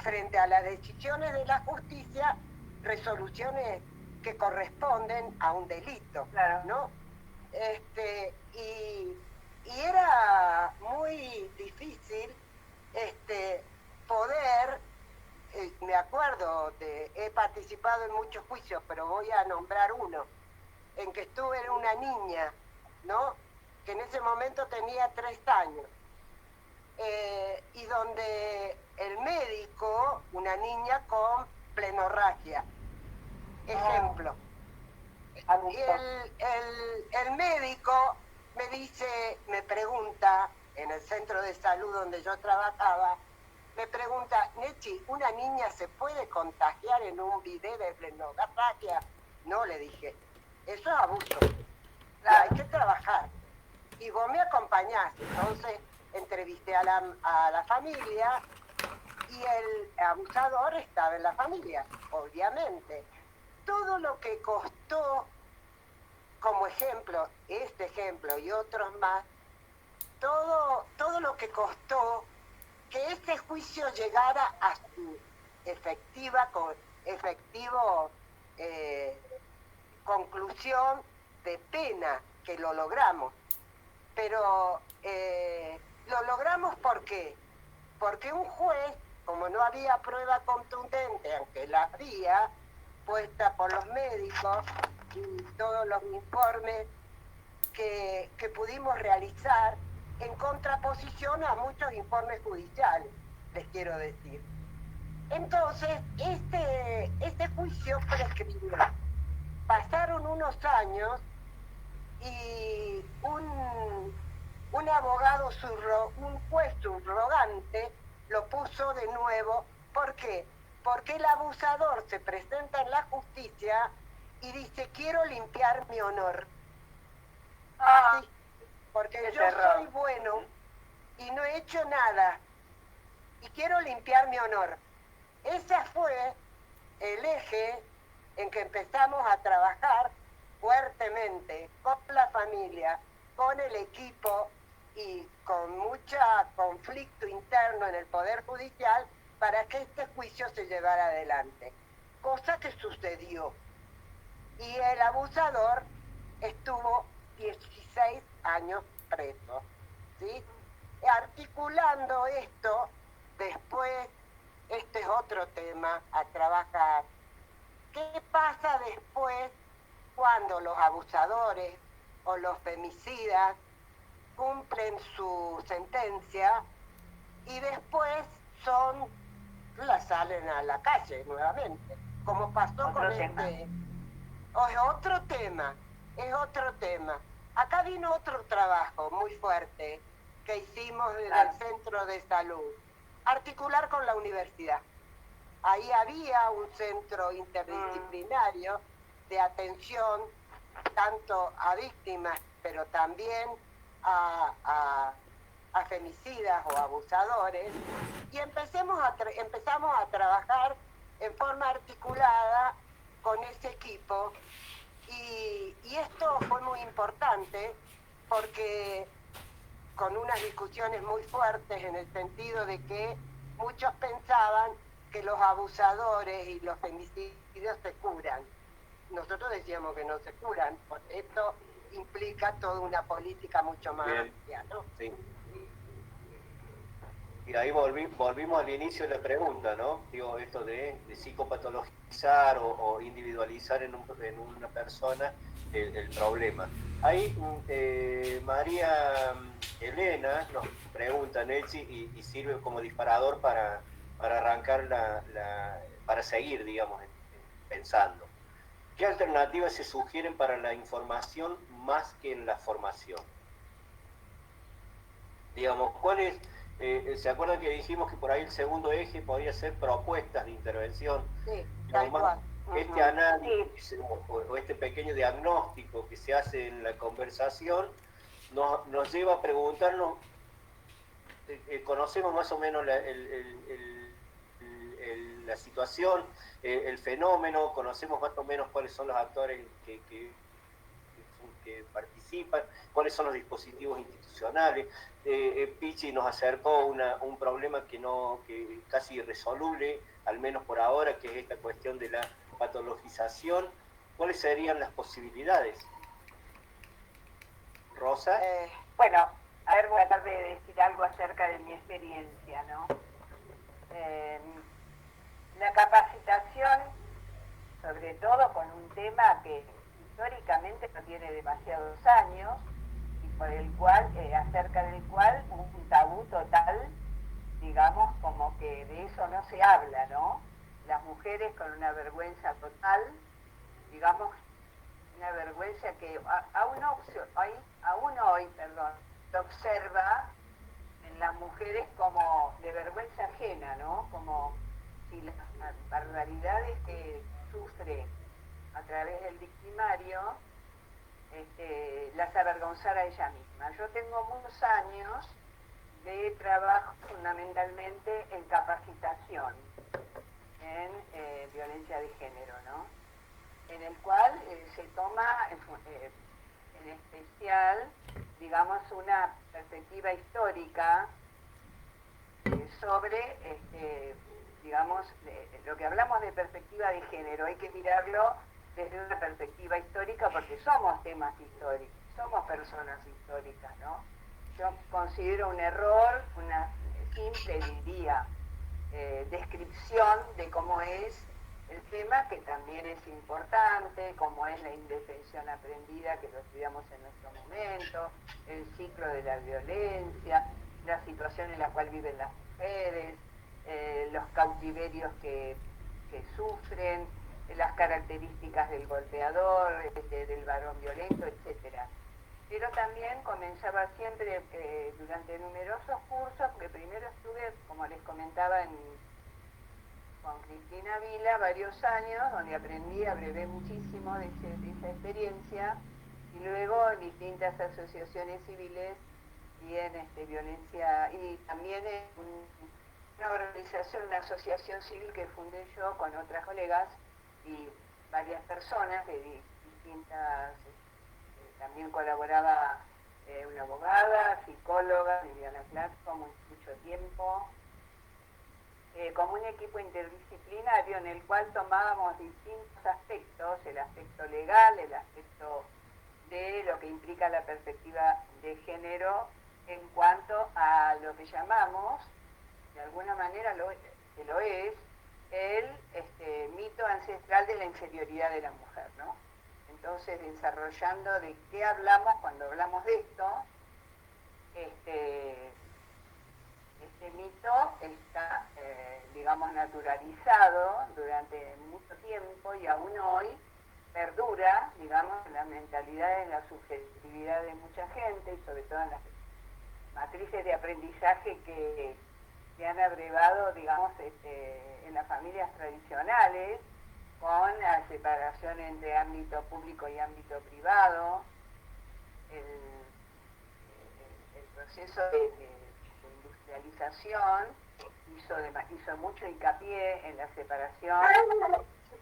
frente a las decisiones de la justicia, resoluciones que corresponden a un delito, Claro. ¿no? Y era muy difícil poder, me acuerdo, he participado en muchos juicios, pero voy a nombrar uno, en que estuve en una niña, ¿no? Que en ese momento tenía 3 años, y donde el médico, una niña con plenorragia, ejemplo. Y el médico me pregunta, en el centro de salud donde yo trabajaba, me pregunta, Nechi, ¿una niña se puede contagiar en un video de esplenogastraquia? No, le dije, eso es abuso. Y hay que trabajar. Y vos me acompañás. Entonces entrevisté a la familia y el abusador estaba en la familia, obviamente. Todo lo que costó, como ejemplo, este ejemplo y otros más, todo lo que costó que este juicio llegara a su efectivo conclusión de pena, que lo logramos. Pero lo logramos ¿por qué? Porque un juez, como no había prueba contundente, aunque la había, puesta por los médicos y todos los informes que pudimos realizar, en contraposición a muchos informes judiciales, les quiero decir. Entonces, este juicio prescribió. Pasaron unos años y un abogado, un juez subrogante, lo puso de nuevo. ¿Por qué? Porque el abusador se presenta en la justicia y dice, quiero limpiar mi honor. Así, porque yo soy bueno y no he hecho nada y quiero limpiar mi honor. Ese fue el eje en que empezamos a trabajar fuertemente con la familia, con el equipo y con mucho conflicto interno en el Poder Judicial para que este juicio se llevara adelante. Cosa que sucedió. Y el abusador estuvo 16 años preso, ¿sí? Articulando esto, después, este es otro tema a trabajar. ¿Qué pasa después cuando los abusadores o los femicidas cumplen su sentencia y después salen a la calle nuevamente? Como pasó con este... Es otro tema. Acá vino otro trabajo muy fuerte que hicimos desde el centro de salud, articular con la universidad. Ahí había un centro interdisciplinario de atención tanto a víctimas, pero también a femicidas o abusadores, y empezamos a trabajar en forma articulada con ese equipo, y esto fue muy importante porque con unas discusiones muy fuertes en el sentido de que muchos pensaban que los abusadores y los femicidios se curan. Nosotros decíamos que no se curan, porque esto implica toda una política mucho más amplia, ¿no? Sí. Y ahí volvimos al inicio de la pregunta, ¿no? Digo, esto de psicopatologizar o individualizar en una persona el problema. Ahí María Elena nos pregunta, Nelsi, y sirve como disparador para arrancar para seguir, digamos, pensando. ¿Qué alternativas se sugieren para la información más que en la formación? Digamos, ¿cuál es? ¿Se acuerdan que dijimos que por ahí el segundo eje podría ser propuestas de intervención? Sí, tal cual. Este análisis o este pequeño diagnóstico que se hace en la conversación nos lleva a preguntarnos, conocemos más o menos la situación, el fenómeno, conocemos más o menos cuáles son los actores que participan, cuáles son los dispositivos institucionales. Pichi nos acercó un problema que casi irresoluble, al menos por ahora, que es esta cuestión de la patologización. ¿Cuáles serían las posibilidades? Rosa. Bueno, a ver, voy a tratar de decir algo acerca de mi experiencia, ¿no? Una capacitación, sobre todo con un tema que históricamente no tiene demasiados años y por el cual, acerca del cual hubo un tabú total, digamos, como que de eso no se habla, ¿no? Las mujeres con una vergüenza total, digamos, una vergüenza que aún hoy se observa en las mujeres como de vergüenza ajena, ¿no? Como si las barbaridades que sufre a través del victimario las avergonzara a ella misma. Yo tengo muchos años de trabajo fundamentalmente en capacitación en violencia de género, ¿no? En el cual se toma en especial, digamos, una perspectiva histórica sobre, digamos, lo que hablamos de perspectiva de género, hay que mirarlo desde una perspectiva histórica porque somos temas históricos, somos personas históricas, ¿no? Yo considero un error, una simple, diría, descripción de cómo es el tema, que también es importante, como es la indefensión aprendida, que lo estudiamos en nuestro momento, el ciclo de la violencia, la situación en la cual viven las mujeres, los cautiverios que sufren, las características del golpeador, del varón violento, etcétera. Pero también comenzaba siempre durante numerosos cursos, porque primero estuve, como les comentaba, con Cristina Vila varios años, donde aprendí, abrevé muchísimo de esa experiencia, y luego en distintas asociaciones civiles y en violencia, y también en una organización, una asociación civil que fundé yo con otras colegas y varias personas de distintas, también colaboraba una abogada, psicóloga, Viviana Clark, como mucho tiempo, como un equipo interdisciplinario en el cual tomábamos distintos aspectos, el aspecto legal, el aspecto de lo que implica la perspectiva de género en cuanto a lo que llamamos, de alguna manera que lo es, el mito ancestral de la inferioridad de la mujer, ¿no? Entonces, desarrollando de qué hablamos cuando hablamos de esto, este mito está, digamos, naturalizado durante mucho tiempo y aún hoy perdura, digamos, en la mentalidad, en la subjetividad de mucha gente y sobre todo en las matrices de aprendizaje que han abrevado, digamos, en las familias tradicionales, con la separación entre ámbito público y ámbito privado, el proceso de industrialización hizo mucho hincapié en la separación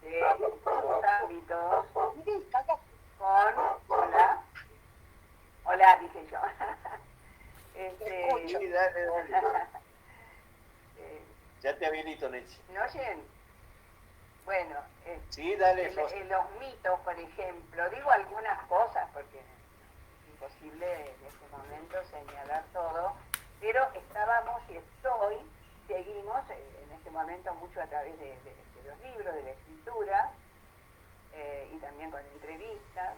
de los ámbitos con, hola, dije yo. Sí, dale. Ya te habilito, Nancy. ¿Me oyen? Bueno, sí, dale, los mitos, por ejemplo, digo algunas cosas porque es imposible en este momento señalar todo, pero estábamos y seguimos en este momento mucho a través de los libros, de la escritura, y también con entrevistas,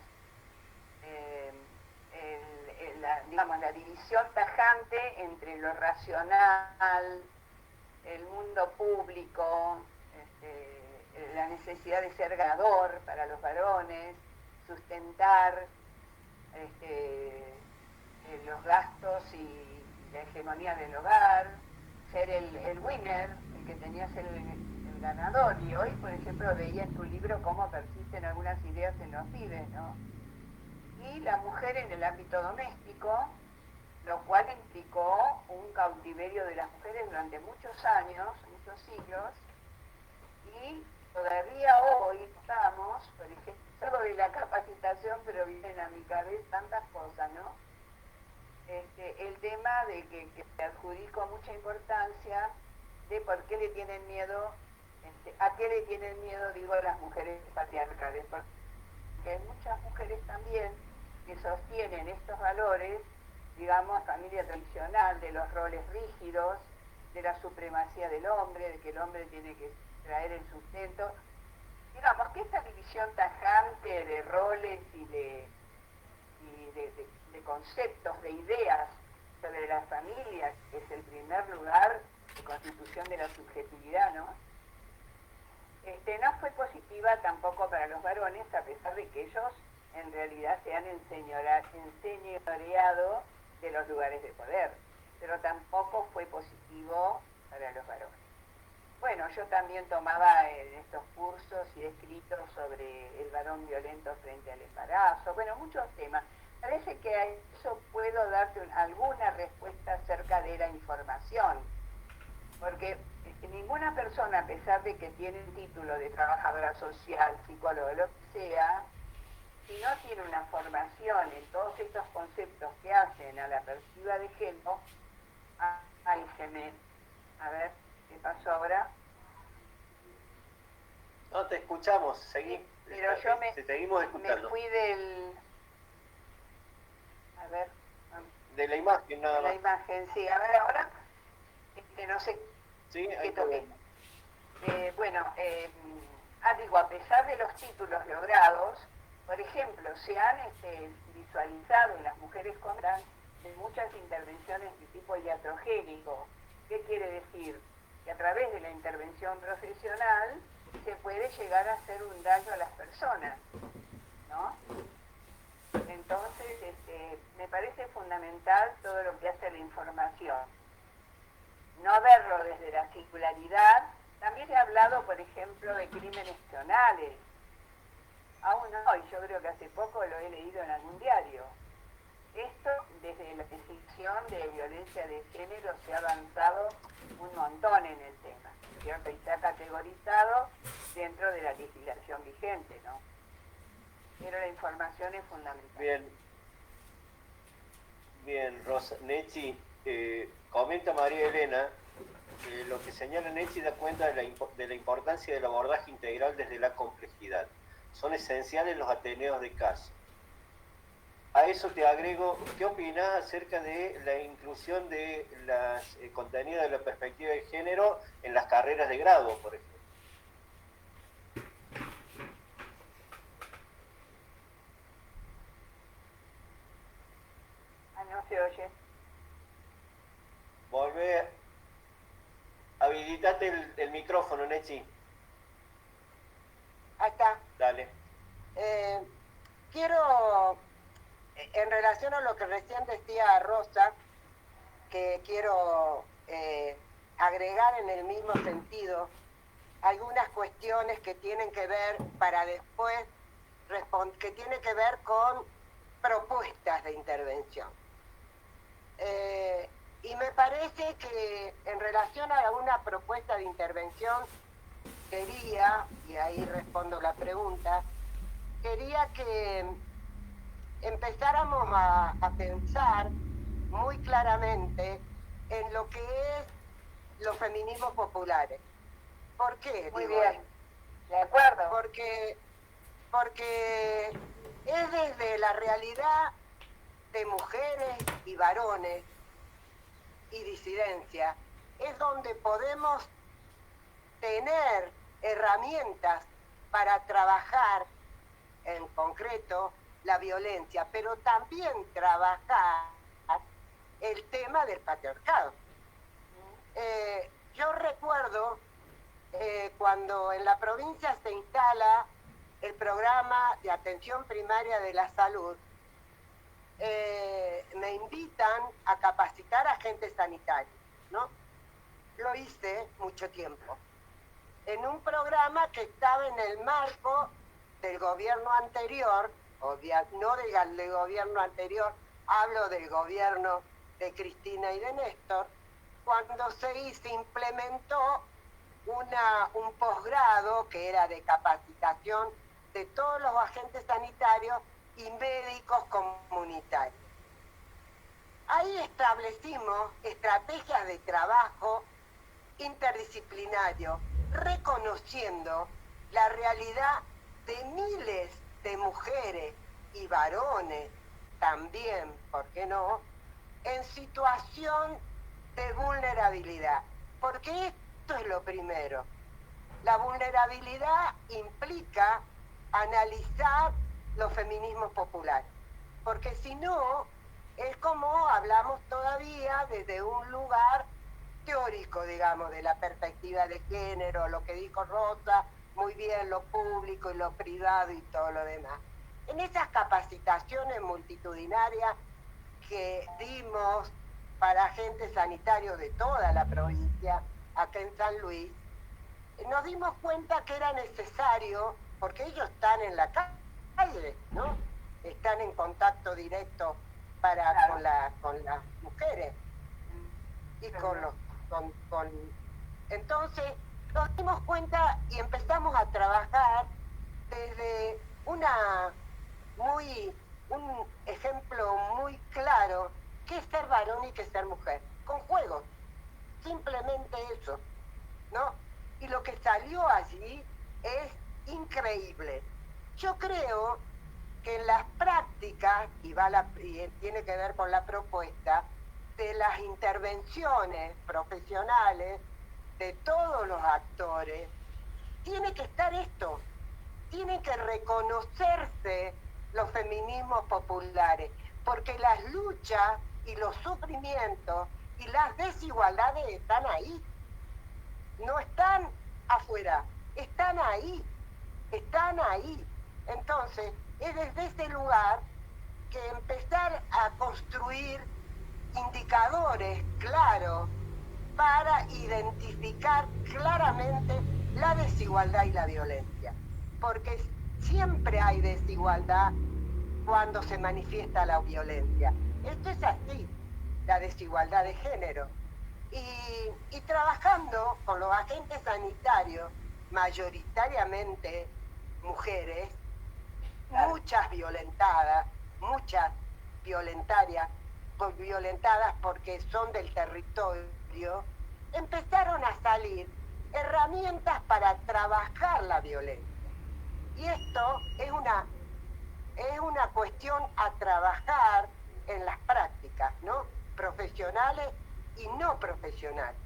digamos, la división tajante entre lo racional, el mundo público, la necesidad de ser ganador para los varones, sustentar los gastos y la hegemonía del hogar, ser el winner, el que tenía que ser el ganador. Y hoy, por ejemplo, veía en tu libro cómo persisten algunas ideas en los pibes, ¿no? Y la mujer en el ámbito doméstico, lo cual implicó un cautiverio de las mujeres durante muchos años, muchos siglos, y todavía hoy estamos, por ejemplo, algo de la capacitación, pero vienen a mi cabeza tantas cosas, ¿no? El tema de que te adjudico mucha importancia de por qué le tienen miedo, a qué le tienen miedo, digo, las mujeres patriarcales, porque hay muchas mujeres también que sostienen estos valores, digamos, familia tradicional, de los roles rígidos, de la supremacía del hombre, de que el hombre tiene que traer el sustento. Digamos que esta división tajante de roles y de conceptos, de ideas sobre la familia, que es el primer lugar de constitución de la subjetividad, ¿no? No fue positiva tampoco para los varones, a pesar de que ellos en realidad se han enseñoreado de los lugares de poder, pero tampoco fue positivo para los varones. Bueno, yo también tomaba estos cursos y escritos sobre el varón violento frente al embarazo, bueno, muchos temas. Parece que a eso puedo darte alguna respuesta acerca de la información, porque ninguna persona, a pesar de que tiene el título de trabajadora social, psicólogo, lo que sea, si no tiene una formación en todos estos conceptos que hacen a la perspectiva de género, ay, a ver, ¿qué pasó ahora? No, te escuchamos, Pero yo seguimos escuchando. me fui del... A ver... De la imagen, nada más. La imagen, sí. A ver, ahora, no sé Sí, qué toqué. Bueno, digo, a pesar de los títulos logrados, por ejemplo, se han visualizado en las mujeres con trans muchas intervenciones de tipo iatrogénico. ¿Qué quiere decir? Que a través de la intervención profesional se puede llegar a hacer un daño a las personas, ¿no? Entonces, me parece fundamental todo lo que hace la información. No verlo desde la singularidad. También he hablado, por ejemplo, de crímenes nacionales. Aún hoy, yo creo que hace poco lo he leído en algún diario. Esto, desde la definición de violencia de género, se ha avanzado un montón en el tema, ¿cierto? Y se ha categorizado dentro de la legislación vigente, ¿no? Pero la información es fundamental. Bien, Rosa. Nechi, comenta María Elena, lo que señala Nechi da cuenta de la importancia del abordaje integral desde la complejidad. Son esenciales los ateneos de caso. A eso te agrego, ¿qué opinás acerca de la inclusión de las contenidos de la perspectiva de género en las carreras de grado, por ejemplo? No se oye. Volvé, habilitate el micrófono, Nechi. Ahí está. Dale. Quiero, en relación a lo que recién decía Rosa, que quiero agregar en el mismo sentido algunas cuestiones que tienen que ver para después que tiene que ver con propuestas de intervención. Y me parece que en relación a una propuesta de intervención quería, y ahí respondo la pregunta, quería que empezáramos a pensar muy claramente en lo que es los feminismos populares. ¿Por qué? Muy bien, de acuerdo. Porque es desde la realidad de mujeres y varones y disidencia, es donde podemos tener herramientas para trabajar en concreto la violencia, pero también trabajar el tema del patriarcado. Yo recuerdo cuando en la provincia se instala el programa de atención primaria de la salud, me invitan a capacitar a agentes sanitarios, ¿no? Lo hice mucho tiempo, en un programa que estaba en el marco del gobierno anterior, no del gobierno anterior, hablo del gobierno de Cristina y de Néstor, cuando se implementó un posgrado que era de capacitación de todos los agentes sanitarios y médicos comunitarios. Ahí establecimos estrategias de trabajo interdisciplinario, reconociendo la realidad de miles de mujeres y varones también, ¿por qué no?, en situación de vulnerabilidad. Porque esto es lo primero. La vulnerabilidad implica analizar los feminismos populares. Porque si no, es como hablamos todavía desde un lugar teórico, digamos, de la perspectiva de género, lo que dijo Rosa, muy bien, lo público y lo privado y todo lo demás. En esas capacitaciones multitudinarias que dimos para agentes sanitarios de toda la provincia, acá en San Luis, nos dimos cuenta que era necesario, porque ellos están en la calle, ¿no? Están en contacto directo Claro. con las mujeres y con los... Entonces nos dimos cuenta y empezamos a trabajar desde un ejemplo muy claro, que es ser varón y que es ser mujer, con juegos, simplemente eso, ¿no? Y lo que salió allí es increíble. Yo creo que en las prácticas, y tiene que ver con la propuesta, de las intervenciones profesionales de todos los actores, tiene que estar esto, tiene que reconocerse los feminismos populares, porque las luchas y los sufrimientos y las desigualdades están ahí, no están afuera, están ahí. Entonces, es desde ese lugar que empezar a construir indicadores claros para identificar claramente la desigualdad y la violencia. Porque siempre hay desigualdad cuando se manifiesta la violencia. Esto es así, la desigualdad de género. Y trabajando con los agentes sanitarios, mayoritariamente mujeres, muchas violentadas violentadas porque son del territorio, empezaron a salir herramientas para trabajar la violencia. Y esto es una cuestión a trabajar en las prácticas, ¿no? Profesionales y no profesionales.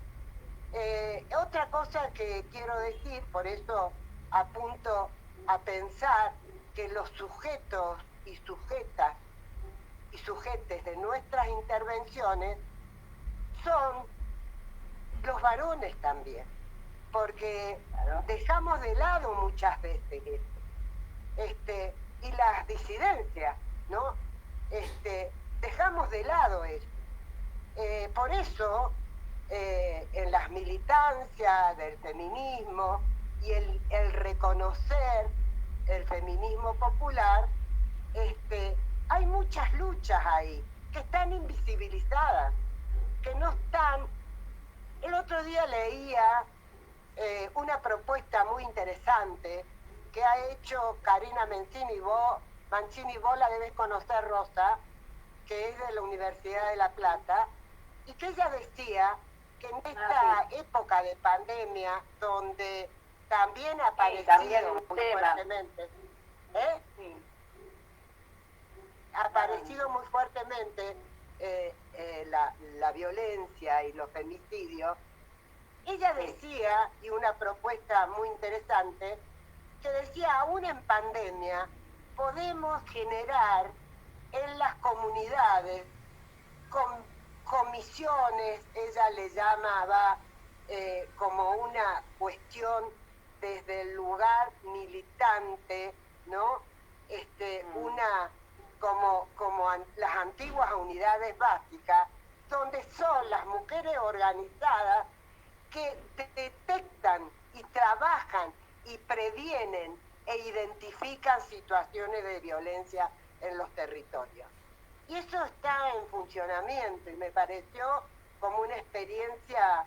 Otra cosa que quiero decir, por eso apunto a pensar que los sujetos y sujetas y sujetes de nuestras intervenciones son los varones también, porque dejamos de lado muchas veces esto, y las disidencias, ¿no? Dejamos de lado eso. Por eso, en las militancias del feminismo y el reconocer el feminismo popular, hay muchas luchas ahí que están invisibilizadas, que no están. El otro día leía una propuesta muy interesante que ha hecho Karina Mancini. Vos la debes conocer, Rosa, que es de la Universidad de La Plata, y que ella decía que en esta época de pandemia, donde también ha aparecido muy fuertemente, ha aparecido muy fuertemente la violencia y los femicidios. Ella decía, y una propuesta muy interesante, que decía, aún en pandemia, podemos generar en las comunidades comisiones, ella le llamaba como una cuestión desde el lugar militante, ¿no? Como las antiguas unidades básicas, donde son las mujeres organizadas que detectan y trabajan y previenen e identifican situaciones de violencia en los territorios. Y eso está en funcionamiento y me pareció como una experiencia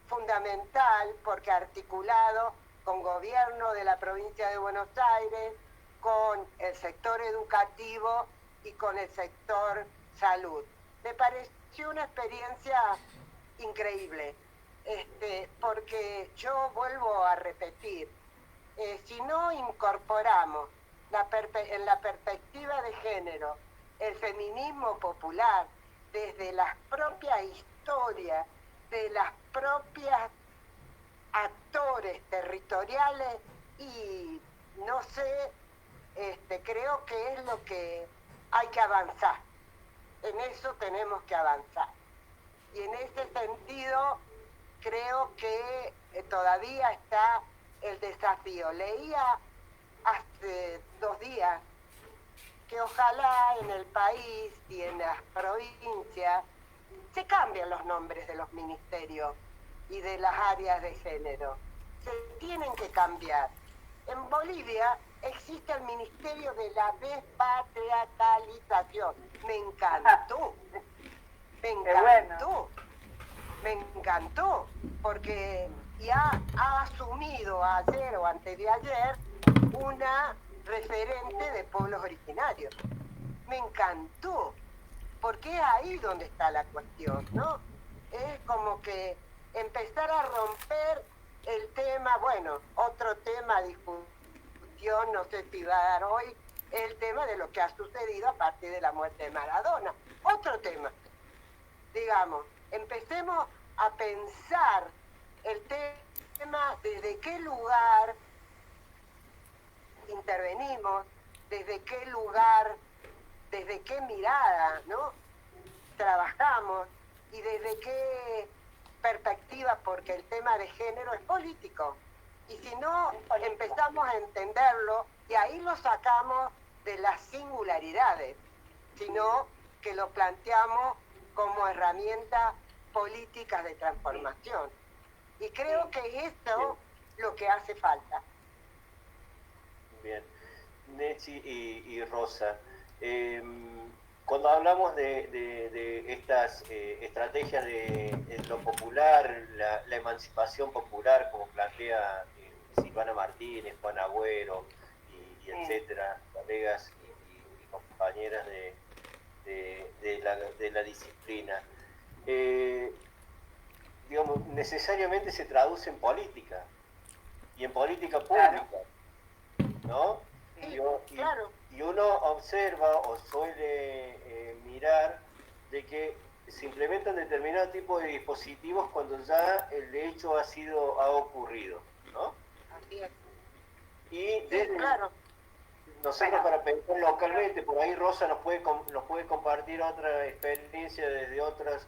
fundamental, porque articulado con gobierno de la provincia de Buenos Aires, con el sector educativo y con el sector salud. Me pareció una experiencia increíble, porque yo vuelvo a repetir, si no incorporamos en la perspectiva de género el feminismo popular desde las propias historias, de las propias actores territoriales, y no sé, creo que es lo que hay que avanzar. En eso tenemos que avanzar. Y en ese sentido creo que todavía está el desafío. Leía hace 2 días que ojalá en el país y en las provincias se cambien los nombres de los ministerios, y de las áreas de género. Se tienen que cambiar. En Bolivia existe el Ministerio de la Despatriarcalización. Me encantó. Me encantó. Me encantó. Porque ya ha asumido ayer o antes de ayer una referente de pueblos originarios. Me encantó. Porque es ahí donde está la cuestión, ¿no? Es como que empezar a romper el tema, bueno, otro tema a discusión, no sé si va a dar hoy, el tema de lo que ha sucedido a partir de la muerte de Maradona. Otro tema, digamos, empecemos a pensar el tema desde qué lugar intervenimos, desde qué lugar, desde qué mirada, ¿no? Trabajamos y desde qué perspectiva, porque el tema de género es político. Y si no empezamos a entenderlo, y ahí lo sacamos de las singularidades, sino que lo planteamos como herramienta políticas de transformación. Y creo que es esto lo que hace falta. Bien. Nechi y Rosa, cuando hablamos de estas estrategias de lo popular, la emancipación popular, como plantea Silvana Martínez, Juan Agüero y etcétera, colegas y compañeras de la disciplina, digamos, necesariamente se traduce en política y en política pública, ¿no? Claro. Y uno observa o suele mirar de que se implementan determinados tipos de dispositivos cuando ya el hecho ha ocurrido, ¿no? Así es. Y desde, claro. nosotros para pensar localmente, por ahí Rosa nos puede compartir otra experiencia de otro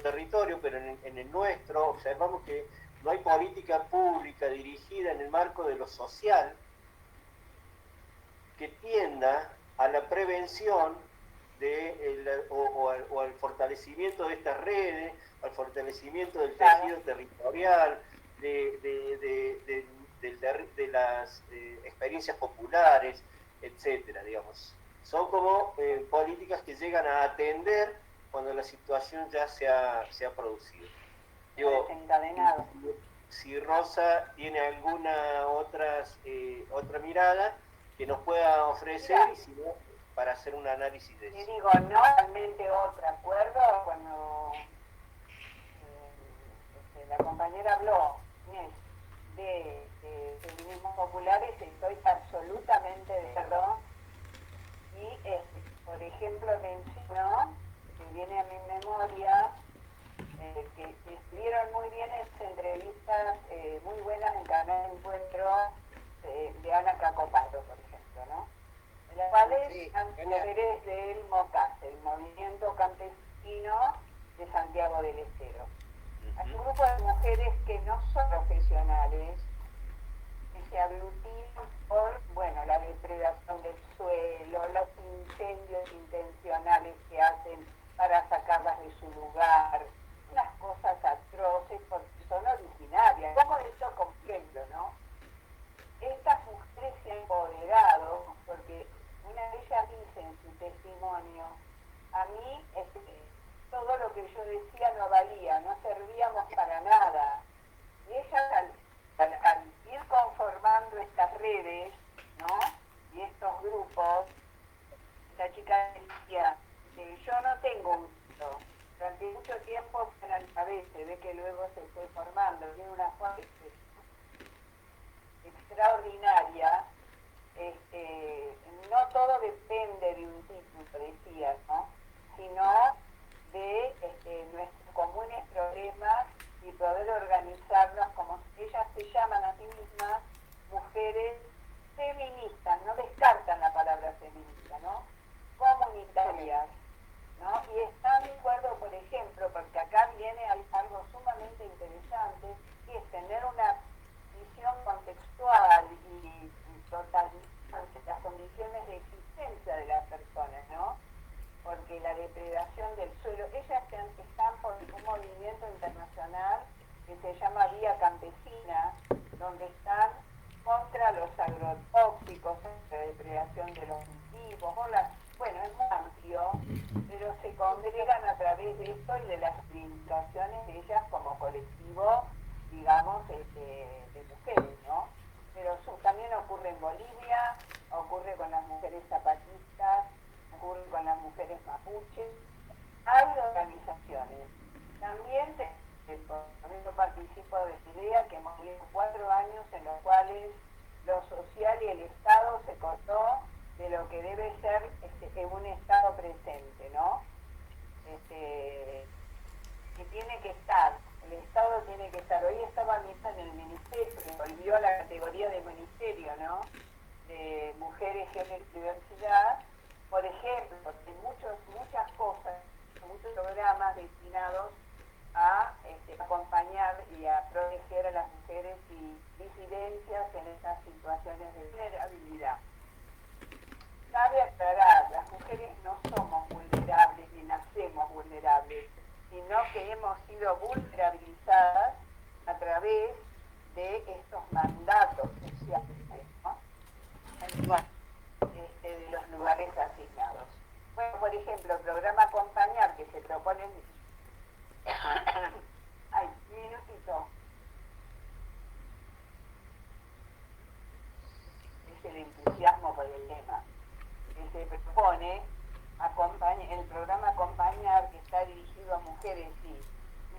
territorio, pero en el nuestro observamos que no hay política pública dirigida en el marco de lo social que tienda a la prevención o al fortalecimiento de estas redes, al fortalecimiento del tejido territorial, de las experiencias populares, etcétera, digamos. Son como políticas que llegan a atender cuando la situación ya se ha producido. Digo, si Rosa tiene alguna otra mirada que nos pueda ofrecer, y si no, para hacer un análisis de eso. Y digo, no realmente otra, ¿acuerdo? Cuando la compañera habló de feminismos populares, estoy absolutamente de acuerdo. Y, por ejemplo, mencionó, que viene a mi memoria, que estuvieron muy bien esas entrevistas, muy buenas en Canal Encuentro, de Ana Cacoparo, por ejemplo, ¿no? En las cuales mujeres del MOCAS, el Movimiento Campesino de Santiago del Estero. Hay un grupo de mujeres que no son profesionales, que se aglutinan por, bueno, la depredación del suelo, los incendios intencionales que hacen para sacarlas de su lugar, unas cosas atroces porque son originarias. Como esto con ejemplo, ¿no? Estas mujeres se han empoderado, porque una de ellas dice en su testimonio, a mí todo lo que yo decía no valía, no servíamos para nada. Y ellas al ir conformando estas redes, ¿no? Y estos grupos, la chica decía, yo no tengo un gusto. Durante mucho tiempo fue analfabeta, ve que luego se fue formando, tiene una fuente extraordinaria. No todo depende de un título, decía, ¿no? Sino de nuestros comunes problemas y poder organizarnos como ellas se llaman a sí mismas, mujeres feministas, no descartan la palabra feminista, ¿no? Comunitarias, ¿no? Y están de acuerdo, por ejemplo, porque acá viene algo sumamente interesante, y es tener una visión contextual y totalmente las condiciones de existencia de las personas, ¿no? Porque la depredación del suelo, ellas están por un movimiento internacional que se llama Vía Campesina, donde están contra los agrotóxicos, la depredación de los cultivos, bueno, es muy amplio, pero se congregan a través de esto y de las reivindicaciones de ellas como colectivo, digamos, de mujeres, ¿no? Pero también ocurre en Bolivia, ocurre con las mujeres zapatistas, ocurre con las mujeres mapuches. Hay organizaciones. También yo participo de esta idea que hemos vivido 4 años en los cuales lo social y el Estado se cortó de lo que debe ser un Estado presente, ¿no? Que tiene que estar, el Estado tiene que estar. Hoy estaba viendo en el ministerio, que volvió a la categoría de ministerio, ¿no? De mujeres, género y diversidad, por ejemplo, porque muchas cosas, muchos programas destinados a acompañar y a proteger a las mujeres y disidencias en esas situaciones de vulnerabilidad. Cabe aclarar, las mujeres no somos vulnerables ni nacemos vulnerables, sino que hemos sido vulnerabilizadas a través de estos mandatos sociales, ¿no? De los lugares asignados. Bueno, por ejemplo, el programa Acompañar que se propone... Ay, un minutito. Es el entusiasmo por el tema. Que se propone el programa Acompañar, que está dirigido a mujeres y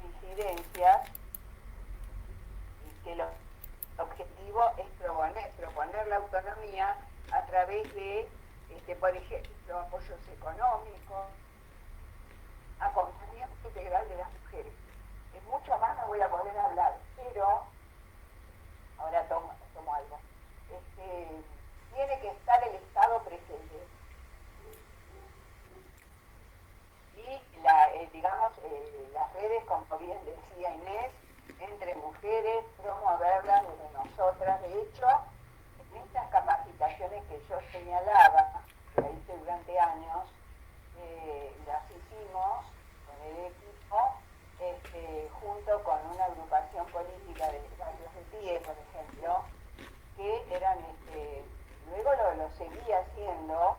disidencias, y que el objetivo es proponer la autonomía a través de, por ejemplo, apoyos económicos, acompañamiento integral de las mujeres. Es mucho más, no voy a poder hablar, pero ahora tomo algo. Tiene que estar el Estado presente. Y las redes, como bien decía Inés, entre mujeres, promoverlas desde nosotras. De hecho, en estas capacitaciones que yo señalaba, que la hice durante años, las hicimos con el equipo, junto con una agrupación política de barrios de pie, por ejemplo, que eran, luego lo seguí haciendo,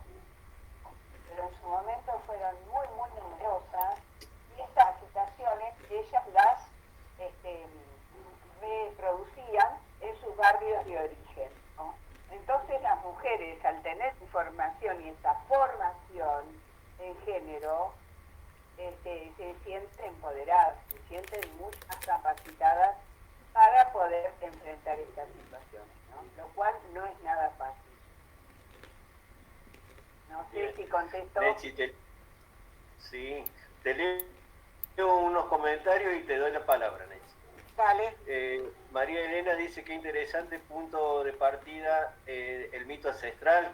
pero en su momento fueron muy, muy numerosas, y estas agitaciones ellas las reproducían en sus barrios de origen, ¿no? Entonces las mujeres, al tener información y esta formación en género, se sienten empoderadas, se sienten mucho más capacitadas para poder enfrentar estas situaciones, ¿no? Lo cual no es nada fácil. No sé Bien. si contesto. Nechi, te leo unos comentarios y te doy la palabra, Nechi. Dale. María Elena dice que interesante punto de partida el mito ancestral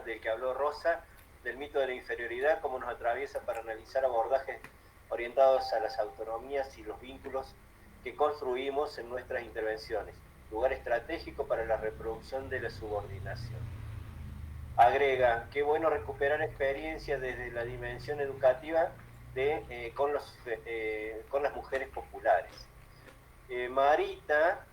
del que habló Rosa, del mito de la inferioridad, cómo nos atraviesa para analizar abordajes orientados a las autonomías y los vínculos que construimos en nuestras intervenciones, lugar estratégico para la reproducción de la subordinación. Agrega, qué bueno recuperar experiencias desde la dimensión educativa con las mujeres populares. Marita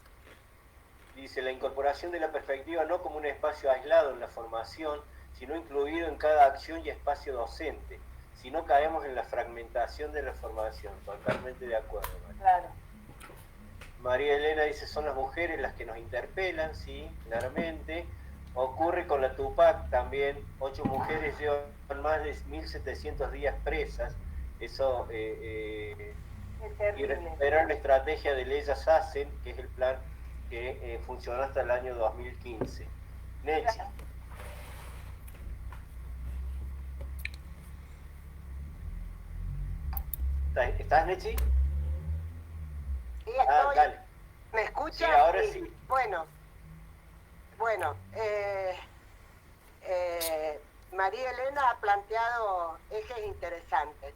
dice, la incorporación de la perspectiva no como un espacio aislado en la formación, sino incluido en cada acción y espacio docente. Si no caemos en la fragmentación de la formación. Totalmente de acuerdo, María. Claro. María Elena dice, son las mujeres las que nos interpelan, sí, claramente. Ocurre con la Tupac también, 8 mujeres llevan más de 1.700 días presas. Eso, y recuperar la estrategia de Ellas Hacen, que es el plan que funcionó hasta el año 2015. Nechi. ¿Estás, Nechi? Sí, estoy. Dale. ¿Me escuchas? Sí, ahora sí. Bueno, María Elena ha planteado ejes interesantes.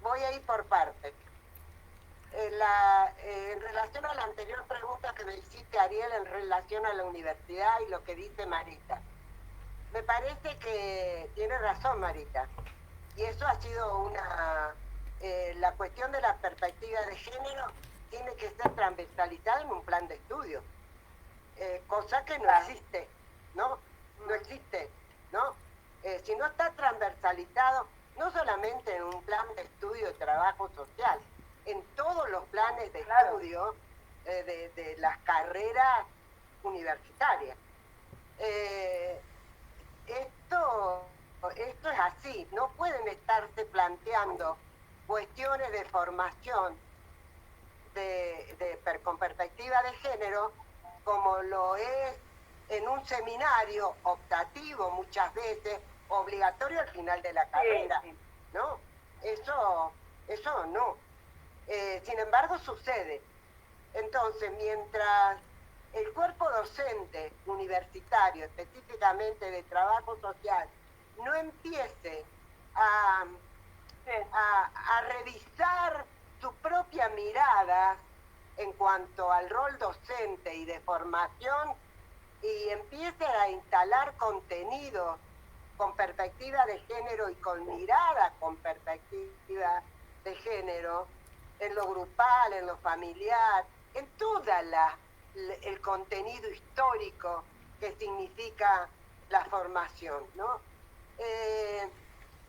Voy a ir por partes. En relación a la anterior pregunta que me hiciste, Ariel, en relación a la universidad y lo que dice Marita, me parece que tiene razón Marita, y eso ha sido la cuestión de la perspectiva de género tiene que ser transversalizada en un plan de estudio, cosa que no existe, ¿no? No existe, ¿no? Si no está transversalizado, no solamente en un plan de estudio de trabajo social, en todos los planes de estudio de las carreras universitarias. Esto es así, no pueden estarse planteando cuestiones de formación con perspectiva de género como lo es en un seminario optativo muchas veces, obligatorio al final de la carrera, ¿no? Eso no. Sin embargo, sucede. Entonces, mientras el cuerpo docente universitario, específicamente de trabajo social, no empiece a revisar su propia mirada en cuanto al rol docente y de formación, y empiece a instalar contenidos con perspectiva de género y con mirada con perspectiva de género, en lo grupal, en lo familiar, en toda el contenido histórico que significa la formación, ¿no?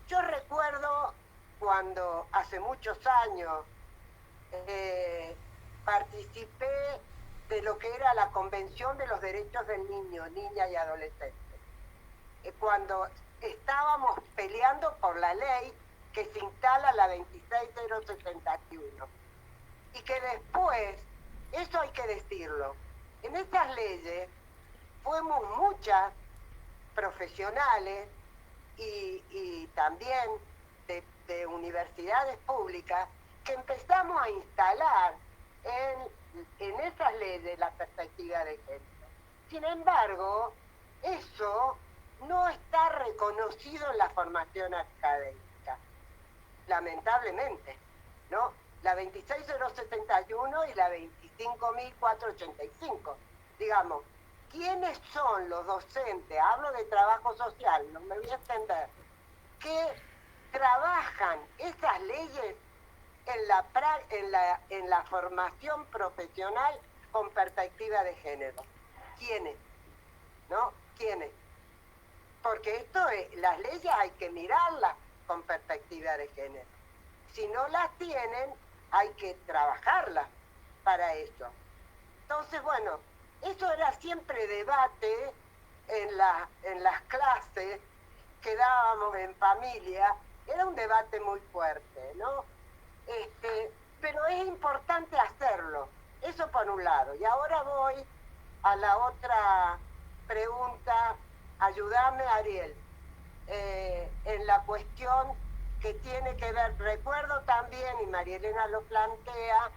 Yo recuerdo cuando hace muchos años participé de lo que era la Convención de los Derechos del Niño, Niña y Adolescente, cuando estábamos peleando por la ley que se instala, la 26061, y que después, eso hay que decirlo, en esas leyes fuimos muchas profesionales y también de universidades públicas que empezamos a instalar en esas leyes la perspectiva de género. Sin embargo, eso no está reconocido en la formación académica, lamentablemente, ¿no? La 26071 y la 25485. Digamos, ¿quiénes son los docentes? Hablo de trabajo social, no me voy a extender, que trabajan esas leyes en la formación profesional con perspectiva de género. ¿Quiénes? ¿No? ¿Quiénes? Porque las leyes hay que mirarlas con perspectiva de género. Si no las tienen, hay que trabajarlas para eso. Entonces, bueno, eso era siempre debate en las clases que dábamos en familia, era un debate muy fuerte, ¿no? Pero es importante hacerlo, eso por un lado. Y ahora voy a la otra pregunta, ayúdame Ariel, en la cuestión que tiene que ver, recuerdo también, y María Elena lo plantea,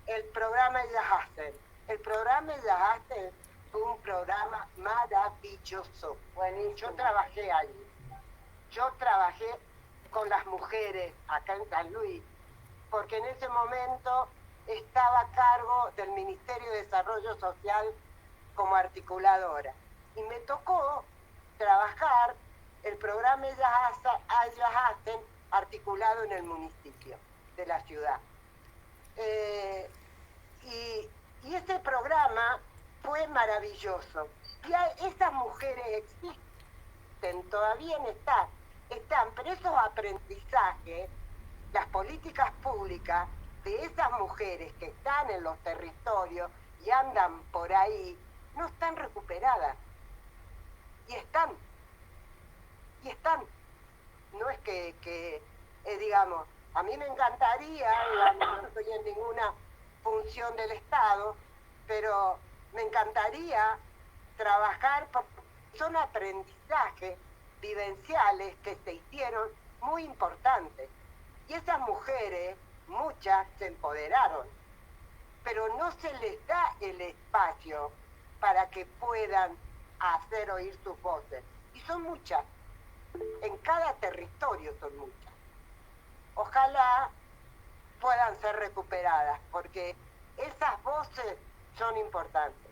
el programa Ellas Hacen. El programa Ellas Hacen fue un programa maravilloso. Bueno, yo trabajé allí. Yo trabajé con las mujeres acá en San Luis, porque en ese momento estaba a cargo del Ministerio de Desarrollo Social como articuladora. Y me tocó trabajar el programa Ellas Hacen articulado en el municipio de la ciudad. Y ese programa fue maravilloso. Y esas mujeres existen, todavía están, pero esos aprendizajes, las políticas públicas de esas mujeres que están en los territorios y andan por ahí, no están recuperadas. Y están. No es que digamos, a mí me encantaría, no estoy en ninguna función del Estado, pero me encantaría trabajar, porque son aprendizajes vivenciales que se hicieron muy importantes. Y esas mujeres, muchas se empoderaron, pero no se les da el espacio para que puedan hacer oír sus voces. Y son muchas, en cada territorio son muchas. Ojalá puedan ser recuperadas, porque esas voces son importantes.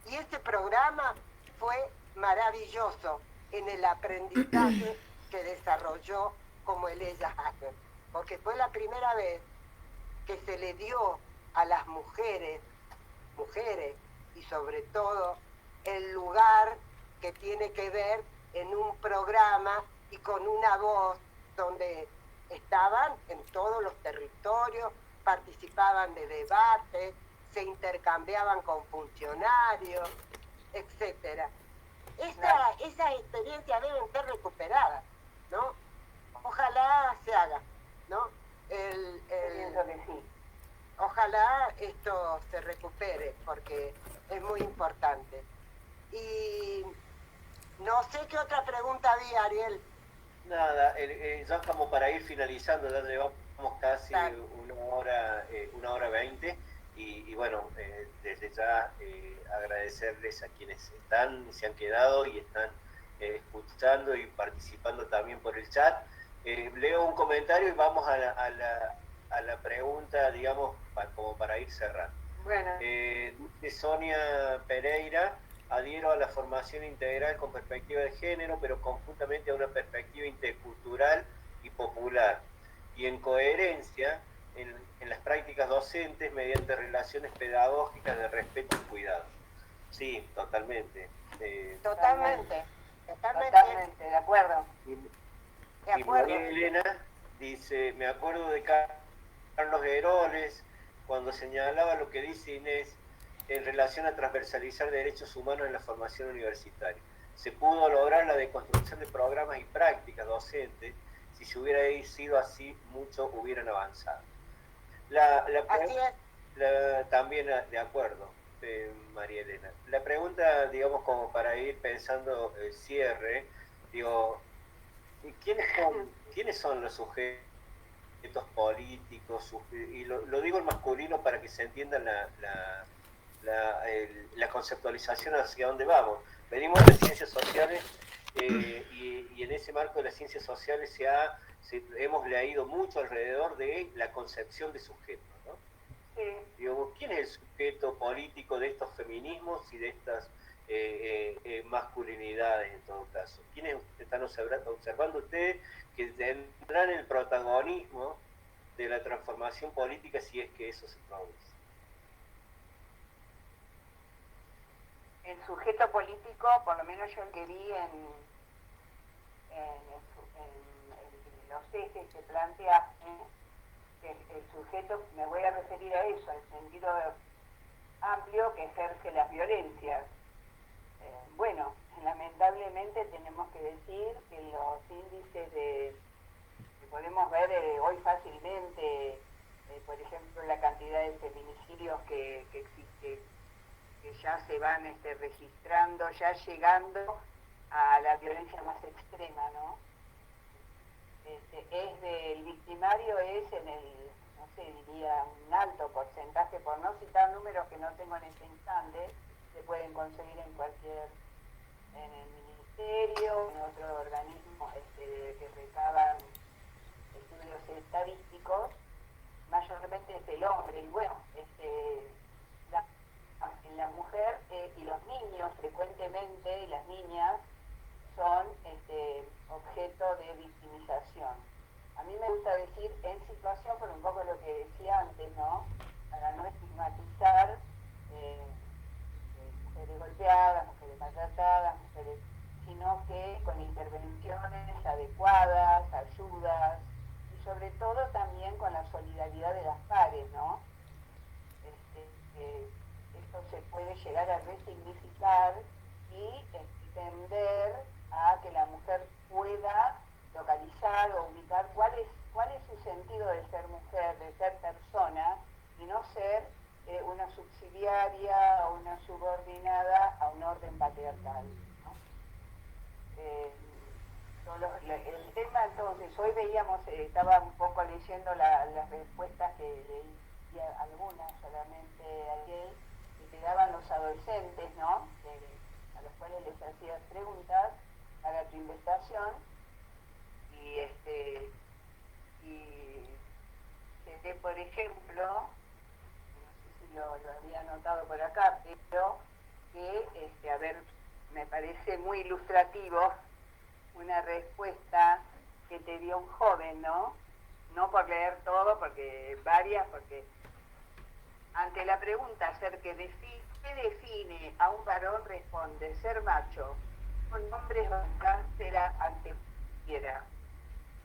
Y este programa fue maravilloso en el aprendizaje que desarrolló como el Ellas Hacen, porque fue la primera vez que se le dio a las mujeres y sobre todo el lugar que tiene que ver en un programa y con una voz donde estaban en todos los territorios, participaban de debates, se intercambiaban con funcionarios, etcétera. Esas experiencias deben ser recuperadas, ¿no? Ojalá se haga, ¿no? Pienso que sí. Ojalá esto se recupere porque es muy importante. Y no sé qué otra pregunta había, Ariel. Nada, ya estamos para ir finalizando, ya llevamos casi Claro. una hora 20 y bueno, desde ya agradecerles a quienes se han quedado y están escuchando y participando también por el chat. Leo un comentario y vamos a la pregunta, digamos, como para ir cerrando. Bueno. Dice Sonia Pereira: adhiero a la formación integral con perspectiva de género, pero conjuntamente a una perspectiva intercultural y popular, y en coherencia en las prácticas docentes mediante relaciones pedagógicas de respeto y cuidado. Sí, totalmente. Totalmente, de acuerdo. de Y acuerdo. María Elena dice: me acuerdo de Carlos Heroles cuando señalaba lo que dice Inés en relación a transversalizar derechos humanos en la formación universitaria. Se pudo lograr la deconstrucción de programas y prácticas docentes. Si se hubiera sido así, muchos hubieran avanzado. Así es. También de acuerdo, María Elena. La pregunta, digamos, como para ir pensando el cierre, digo, ¿quiénes son los sujetos políticos? Y lo digo en masculino para que se entienda la conceptualización hacia dónde vamos. Venimos de ciencias sociales y en ese marco de las ciencias sociales hemos leído mucho alrededor de la concepción de sujeto, ¿no? Sí. Digo, ¿quién es el sujeto político de estos feminismos y de estas masculinidades en todo caso? ¿Quiénes están observando ustedes que tendrán el protagonismo de la transformación política si es que eso se produce? El sujeto político, por lo menos yo el que vi en los ejes que plantea, el sujeto, me voy a referir a eso, el sentido amplio que ejerce las violencias. Bueno, lamentablemente tenemos que decir que los índices que podemos ver hoy fácilmente, por ejemplo, la cantidad de feminicidios que existe, que ya se van registrando, ya llegando a la violencia más extrema, ¿no? El victimario es en el, no sé, diría un alto porcentaje, por no citar números que no tengo en este instante, se pueden conseguir en el ministerio, en otro organismo que recaban estudios estadísticos, mayormente es el hombre, y bueno, la mujer y los niños frecuentemente, y las niñas, son objeto de victimización. A mí me gusta decir en situación, por un poco lo que decía antes, ¿no? Para no estigmatizar mujeres golpeadas, mujeres maltratadas, sino que con intervenciones adecuadas, ayudas, y sobre todo también con la solidaridad de las pares, ¿no? Esto se puede llegar a resignificar y tender a que la mujer pueda localizar o ubicar cuál es su sentido de ser mujer, de ser persona, y no ser una subsidiaria o una subordinada a un orden patriarcal, ¿no? El tema, entonces, hoy veíamos, estaba un poco leyendo las respuestas que leí, algunas solamente ayer, que te daban los adolescentes, ¿no? A los cuales les hacías preguntas para tu investigación, y por ejemplo, no sé si lo había anotado por acá, pero que, a ver, me parece muy ilustrativo una respuesta que te dio un joven, ¿no? No por leer todo, porque varias, porque ante la pregunta acerca de qué define a un varón, responde: ser macho. Un hombre es será ante cualquiera.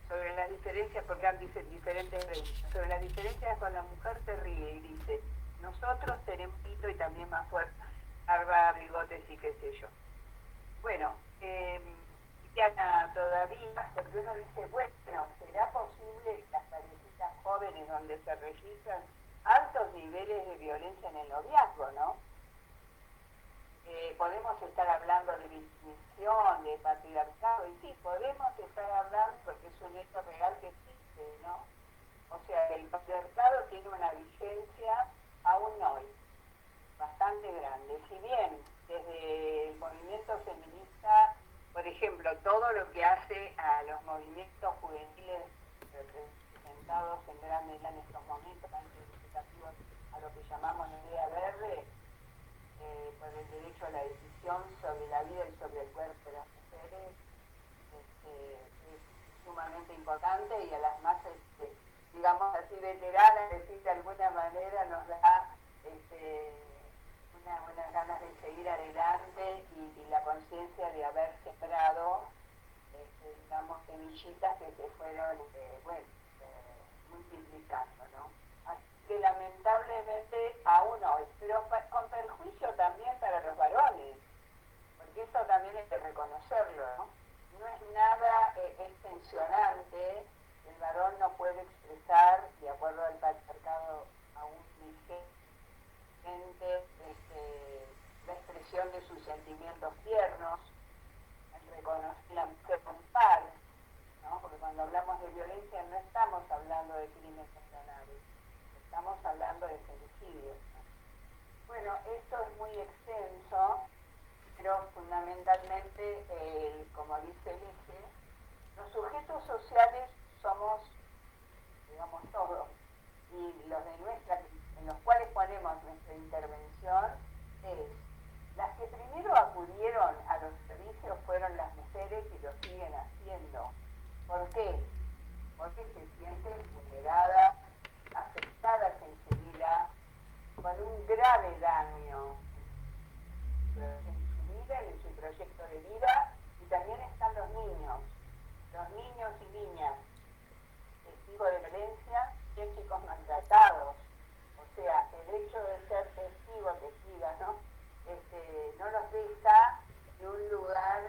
Sobre las diferencias, porque han diferentes reglas, sobre las diferencias con la mujer se ríe y dice: nosotros tenemos pito y también más fuerte, barba, bigotes y qué sé yo. Bueno, ya todavía, porque uno dice, bueno, ¿será posible que las parejitas jóvenes donde se registran altos niveles de violencia en el noviazgo, no? Podemos estar hablando de victimización, de patriarcado, y sí, podemos estar hablando porque es un hecho real que existe, ¿no? O sea, el patriarcado tiene una vigencia aún hoy, bastante grande. Si bien desde el movimiento feminista, por ejemplo, todo lo que hace a los movimientos juveniles representados en gran medida en estos momentos tan significativos a lo que llamamos la idea verde, por el derecho a la decisión sobre la vida y sobre el cuerpo de las mujeres, es sumamente importante, y a las más, digamos así, veteranas, decir de alguna manera, nos da unas ganas de seguir adelante y la conciencia de haber sembrado, digamos, semillitas que se fueron, multiplicando, ¿no? Así que lamentablemente aún hoy, pero con perjuicio también para los varones, porque eso también hay que reconocerlo, ¿no? No es nada extensionante, el varón no puede expresar, de acuerdo al patriarcado aún vigente, la expresión de sus sentimientos tiernos, el reconocer la mujer como par, ¿no? Porque cuando hablamos de violencia no estamos hablando de crímenes nacionales, estamos hablando de femicidios, ¿no? Bueno, esto es muy extenso, pero fundamentalmente, como dice el eje, los sujetos sociales somos, digamos, todos, y los de en los cuales ponemos nuestra intervención las que primero acudieron a los servicios fueron las mujeres y lo siguen haciendo. ¿Por qué? Porque se sienten vulneradas, afectadas enseguida, con un grave daño en su vida, en su proyecto de vida, y también están los niños y niñas testigos de violencia, y chicos maltratados. O sea, el hecho de ser testiva, ¿no? No los deja en un lugar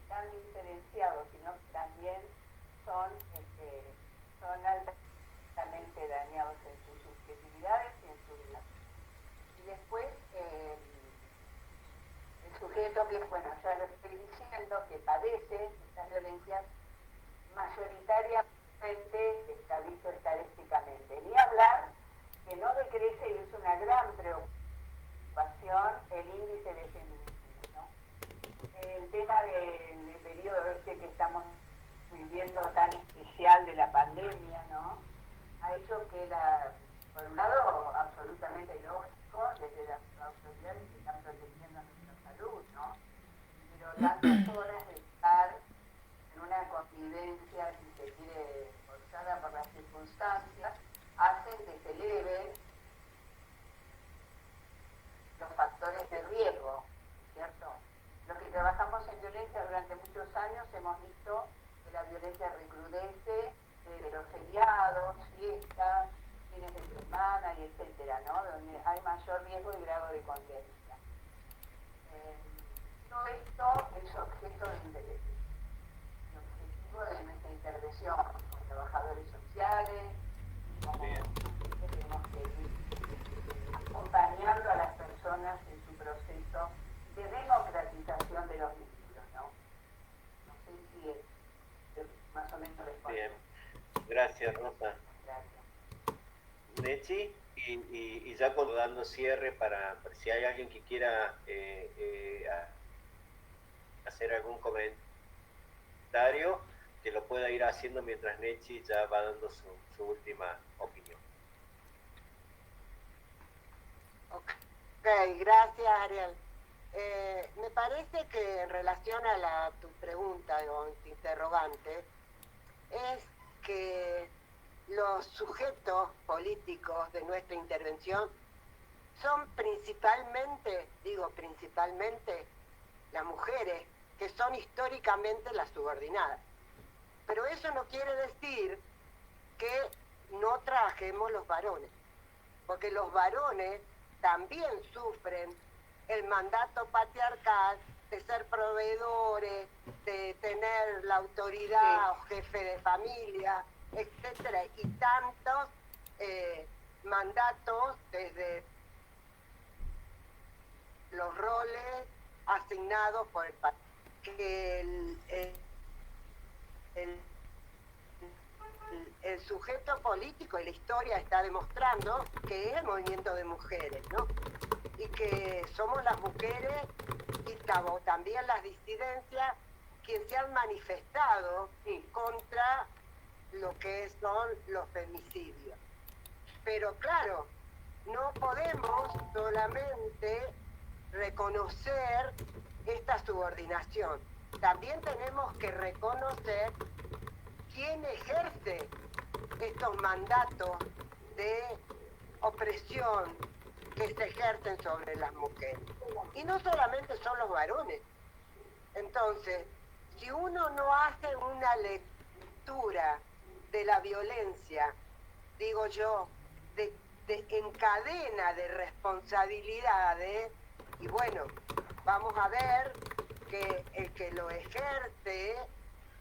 tan diferenciado, sino que también son altamente dañados en sus subjetividades y en su vida. Y después, el sujeto que, bueno, ya lo estoy diciendo, que padece estas violencias, mayoritariamente establece estadísticamente. Ni hablar que no decrece, y es una gran preocupación, el índice de feminicidio, ¿no? El tema del periodo que estamos viviendo tan especial de la pandemia, ¿no? Ha hecho que por un lado, absolutamente lógico, desde las autoridades que están protegiendo nuestra salud, ¿no? Pero tantas horas de estar en una convivencia, si se quiere, forzada por las circunstancias, hacen que se eleven los factores de riesgo, ¿cierto? Los que trabajamos en violencia durante muchos años hemos visto que la violencia recrudece de los feriados, fiestas, fines de semana y etcétera, ¿no? Donde hay mayor riesgo y grado de convivencia. Todo esto es objeto de interés. El objetivo de nuestra intervención como trabajadores sociales, como tenemos que ir acompañando a las personas en su proceso de democratización de los vínculos, ¿no? No sé si es más o menos responde. Bien, gracias Rosa. Gracias. Nechi, y ya dando cierre para si hay alguien que quiera hacer algún comentario, que lo pueda ir haciendo mientras Nechi ya va dando su última opinión. Ok, gracias Ariel. Me parece que en relación a tu pregunta o tu interrogante, es que los los sujetos políticos de nuestra intervención son principalmente, digo principalmente, las mujeres, que son históricamente las subordinadas. Pero eso no quiere decir que no trabajemos los varones, porque los varones también sufren el mandato patriarcal de ser proveedores, de tener la autoridad o jefe de familia, etcétera, y tantos mandatos desde los roles asignados por el país. Que el sujeto político y la historia está demostrando que es el movimiento de mujeres, ¿no? Y que somos las mujeres y también las disidencias quienes se han manifestado contra lo que son los femicidios. Pero claro, no podemos solamente reconocer esta subordinación. También tenemos que reconocer quién ejerce estos mandatos de opresión que se ejercen sobre las mujeres. Y no solamente son los varones. Entonces, si uno no hace una lectura de la violencia, digo yo, en cadena de responsabilidades, y bueno, vamos a ver que el que lo ejerce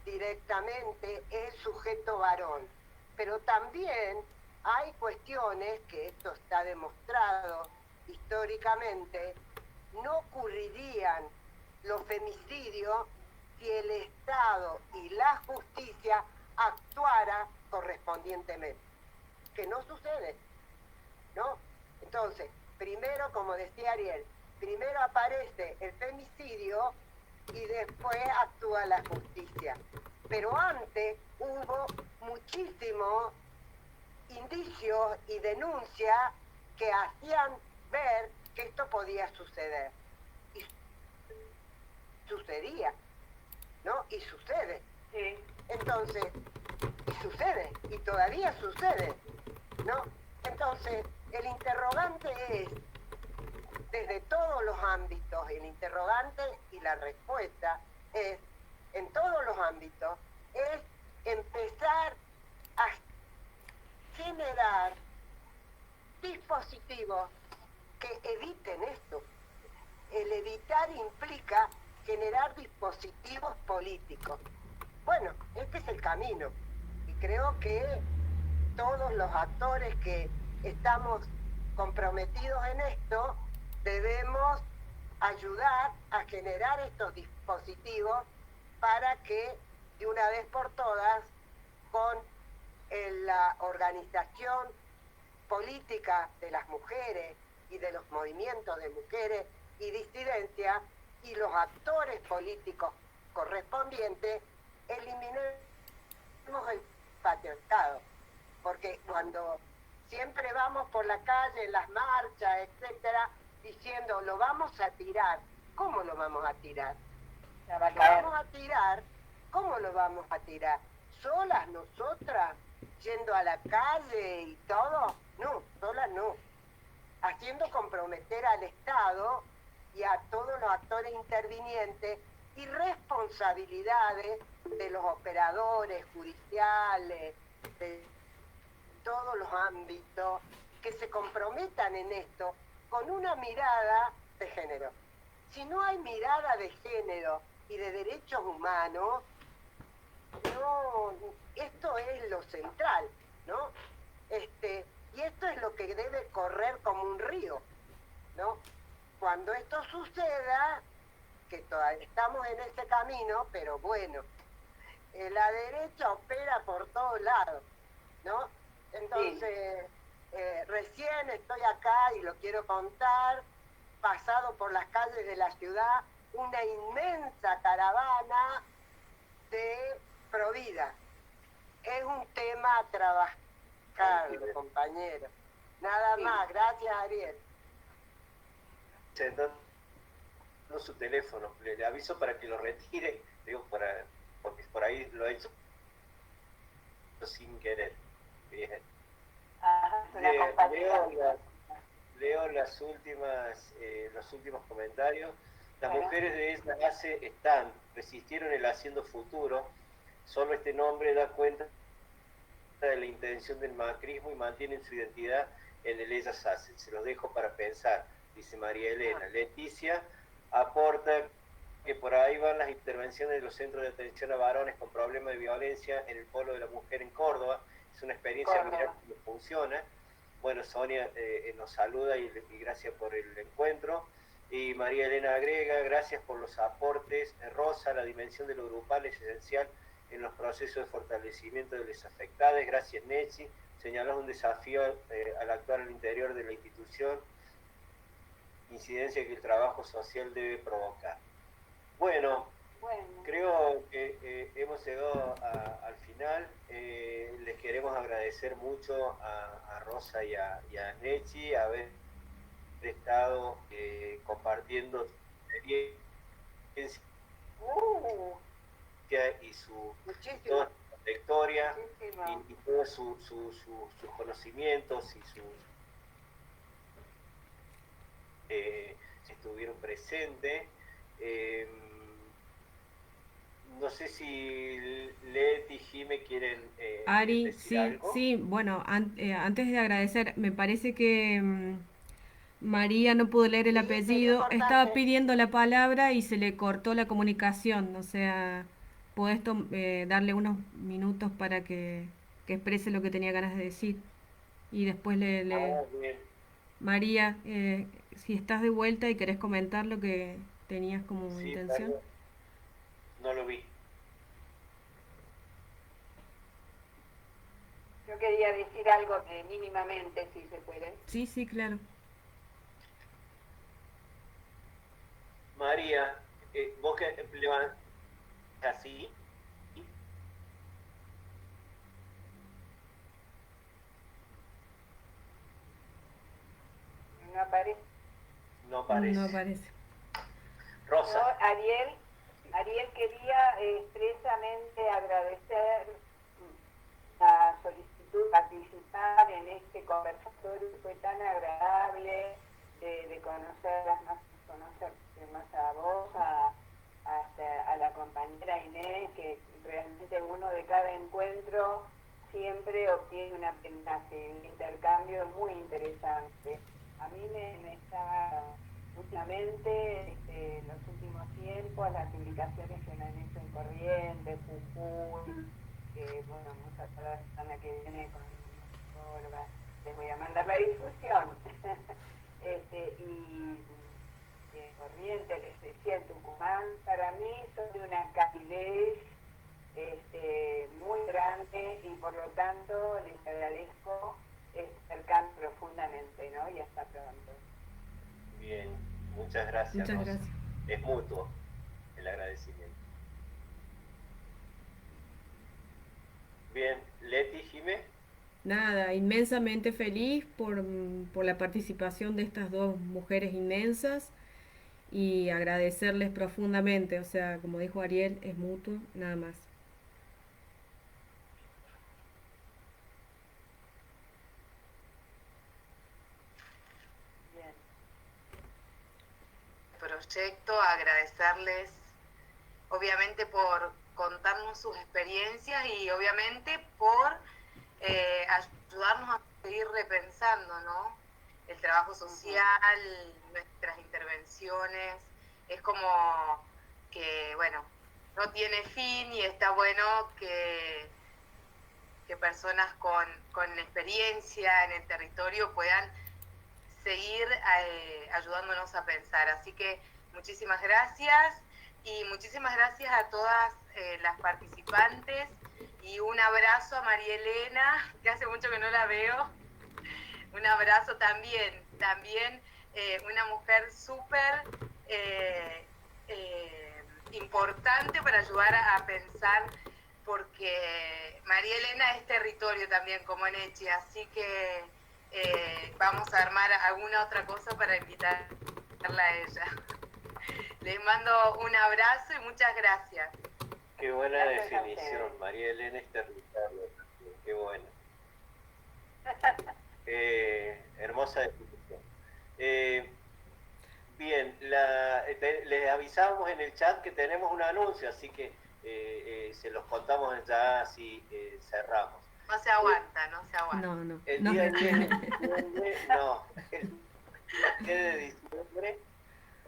directamente es sujeto varón. Pero también hay cuestiones, que esto está demostrado históricamente, no ocurrirían los femicidios si el Estado y la justicia actuara correspondientemente, que no sucede, ¿no? Entonces, primero, como decía Ariel, primero aparece el femicidio y después actúa la justicia. Pero antes hubo muchísimos indicios y denuncias que hacían ver que esto podía suceder. Y sucedía, ¿no? Y sucede. Sí. Entonces, y sucede, y todavía sucede, ¿no? Entonces, el interrogante es, desde todos los ámbitos, el interrogante y la respuesta es, en todos los ámbitos, es empezar a generar dispositivos que eviten esto. El evitar implica generar dispositivos políticos. Bueno, este es el camino. Y creo que todos los actores que estamos comprometidos en esto, debemos ayudar a generar estos dispositivos para que de una vez por todas, con la organización política de las mujeres y de los movimientos de mujeres y disidencia y los actores políticos correspondientes, eliminemos el patriarcado. Porque cuando siempre vamos por la calle, en las marchas, etcétera, diciendo, lo vamos a tirar. ¿Cómo lo vamos a tirar? Ya va a ¿Lo caer. vamos a tirar? ¿Cómo lo vamos a tirar? ¿Solas nosotras? ¿Yendo a la calle y todo? No, solas no. Haciendo comprometer al Estado y a todos los actores intervinientes y responsabilidades de los operadores judiciales, de todos los ámbitos, que se comprometan en esto con una mirada de género. Si no hay mirada de género y de derechos humanos, no, esto es lo central, ¿no? Y esto es lo que debe correr como un río, ¿no? Cuando esto suceda, que todavía estamos en ese camino, pero bueno, la derecha opera por todos lados, ¿no? Entonces, recién estoy acá y lo quiero contar, pasado por las calles de la ciudad, una inmensa caravana de Provida. Es un tema a trabajar, compañero. Nada más, gracias Ariel. Sentando su teléfono, le aviso para que lo retire, digo, porque por ahí lo he hecho sin querer. Bien. Ajá, es una Leo, compañera. leo los últimos comentarios. Las Bueno. mujeres de esa base resistieron el haciendo futuro. Solo este nombre da cuenta de la intención del macrismo y mantienen su identidad en el ellas hacen. Se los dejo para pensar, dice María Elena. Leticia aporta que por ahí van las intervenciones de los centros de atención a varones con problemas de violencia en el Polo de la Mujer en Córdoba. Es una experiencia mirar cómo funciona. Bueno, Sonia nos saluda y gracias por el encuentro. Y María Elena agrega, gracias por los aportes. Rosa, la dimensión de lo grupal es esencial en los procesos de fortalecimiento de los afectados. Gracias, Nechi. Señaló un desafío al actuar al interior de la institución, incidencia que el trabajo social debe provocar. Bueno, creo que hemos llegado al final. Les queremos agradecer mucho a Rosa y a Nechi haber estado compartiendo su experiencia y toda su trayectoria y todos sus conocimientos y estuvieron presentes. No sé si Leti y Jime quieren Ari, decir sí, algo. sí, bueno, antes de agradecer, me parece que María no pudo leer el Sí, sería apellido, importante. estaba pidiendo la palabra y se le cortó la comunicación, o sea, podés darle unos minutos para que exprese lo que tenía ganas de decir. Y después Bien. María, si estás de vuelta y querés comentar lo que tenías como Sí, intención. no lo vi. Yo quería decir algo que mínimamente, si se puede. Sí, sí, claro. María, vos que levantás así. No aparece. No aparece. No aparece. Rosa. Yo, Ariel quería expresamente agradecer la solicitud de participar en este conversatorio. Fue tan agradable de conocerlas más, conocerte más a vos, a la compañera Inés, que realmente uno de cada encuentro siempre obtiene un aprendizaje, un intercambio muy interesante. A mí me está últimamente, en los últimos tiempos, las publicaciones que me han hecho en Corrientes, Jujuy, que bueno, muchas la semana que viene con Sorba, les voy a mandar la difusión. Y Corrientes, les decía en Tucumán, para mí son de una calidez muy grande y por lo tanto les agradezco acercar profundamente, ¿no? Y hasta pronto. Bien, muchas gracias. Muchas Rosa. gracias. Es mutuo el agradecimiento. Bien, Leti, Jime. Nada, inmensamente feliz por la participación de estas dos mujeres inmensas y agradecerles profundamente, o sea, como dijo Ariel, es mutuo, nada más. Bien. Proyecto, agradecerles obviamente por contarnos sus experiencias y obviamente por ayudarnos a seguir repensando, ¿no? El trabajo social, nuestras intervenciones, es como que, bueno, no tiene fin y está bueno que personas con experiencia en el territorio puedan seguir ayudándonos a pensar. Así que muchísimas gracias y muchísimas gracias a todas las participantes y un abrazo a María Elena, que hace mucho que no la veo. Un abrazo también una mujer súper importante para ayudar a pensar, porque María Elena es territorio también como Nechi, así que vamos a armar alguna otra cosa para invitarla a ella. Les mando un abrazo y muchas gracias. Qué buena definición, María Elena es territorio. Qué bueno. Hermosa definición. Bien, les avisamos en el chat que tenemos un anuncio, así que se los contamos ya así cerramos. No se aguanta, no se aguanta. No, El nos día 10 de detiene. diciembre, no, el 10 de diciembre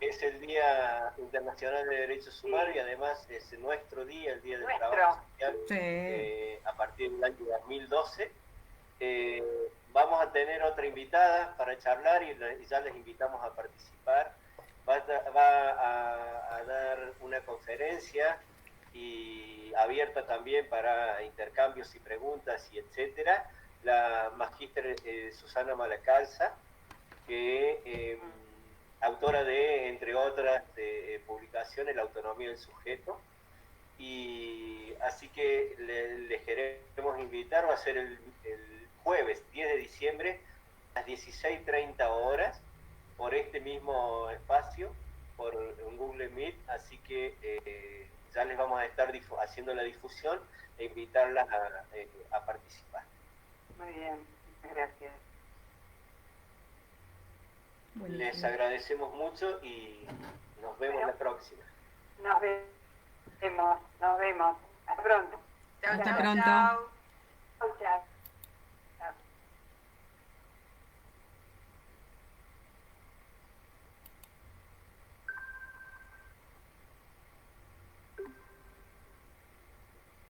es el Día Internacional de Derechos Humanos y además es nuestro día, el Día del Trabajo Social, Sí. a partir del año 2012. Vamos a tener otra invitada para charlar y ya les invitamos a participar. Va a dar una conferencia y abierta también para intercambios y preguntas y etcétera, la magíster Susana Malacalza, que autora de, entre otras publicaciones, La autonomía del sujeto. Y así que les queremos invitar, va a ser el jueves 10 de diciembre a las 16:30 horas por este mismo espacio, por un Google Meet, así que ya les vamos a estar haciendo la difusión e invitarlas a participar. Muy bien, gracias. Buenísimo. Les agradecemos mucho y nos vemos la próxima. Nos vemos. Hasta pronto. Chao, Hasta chao, pronto. chao.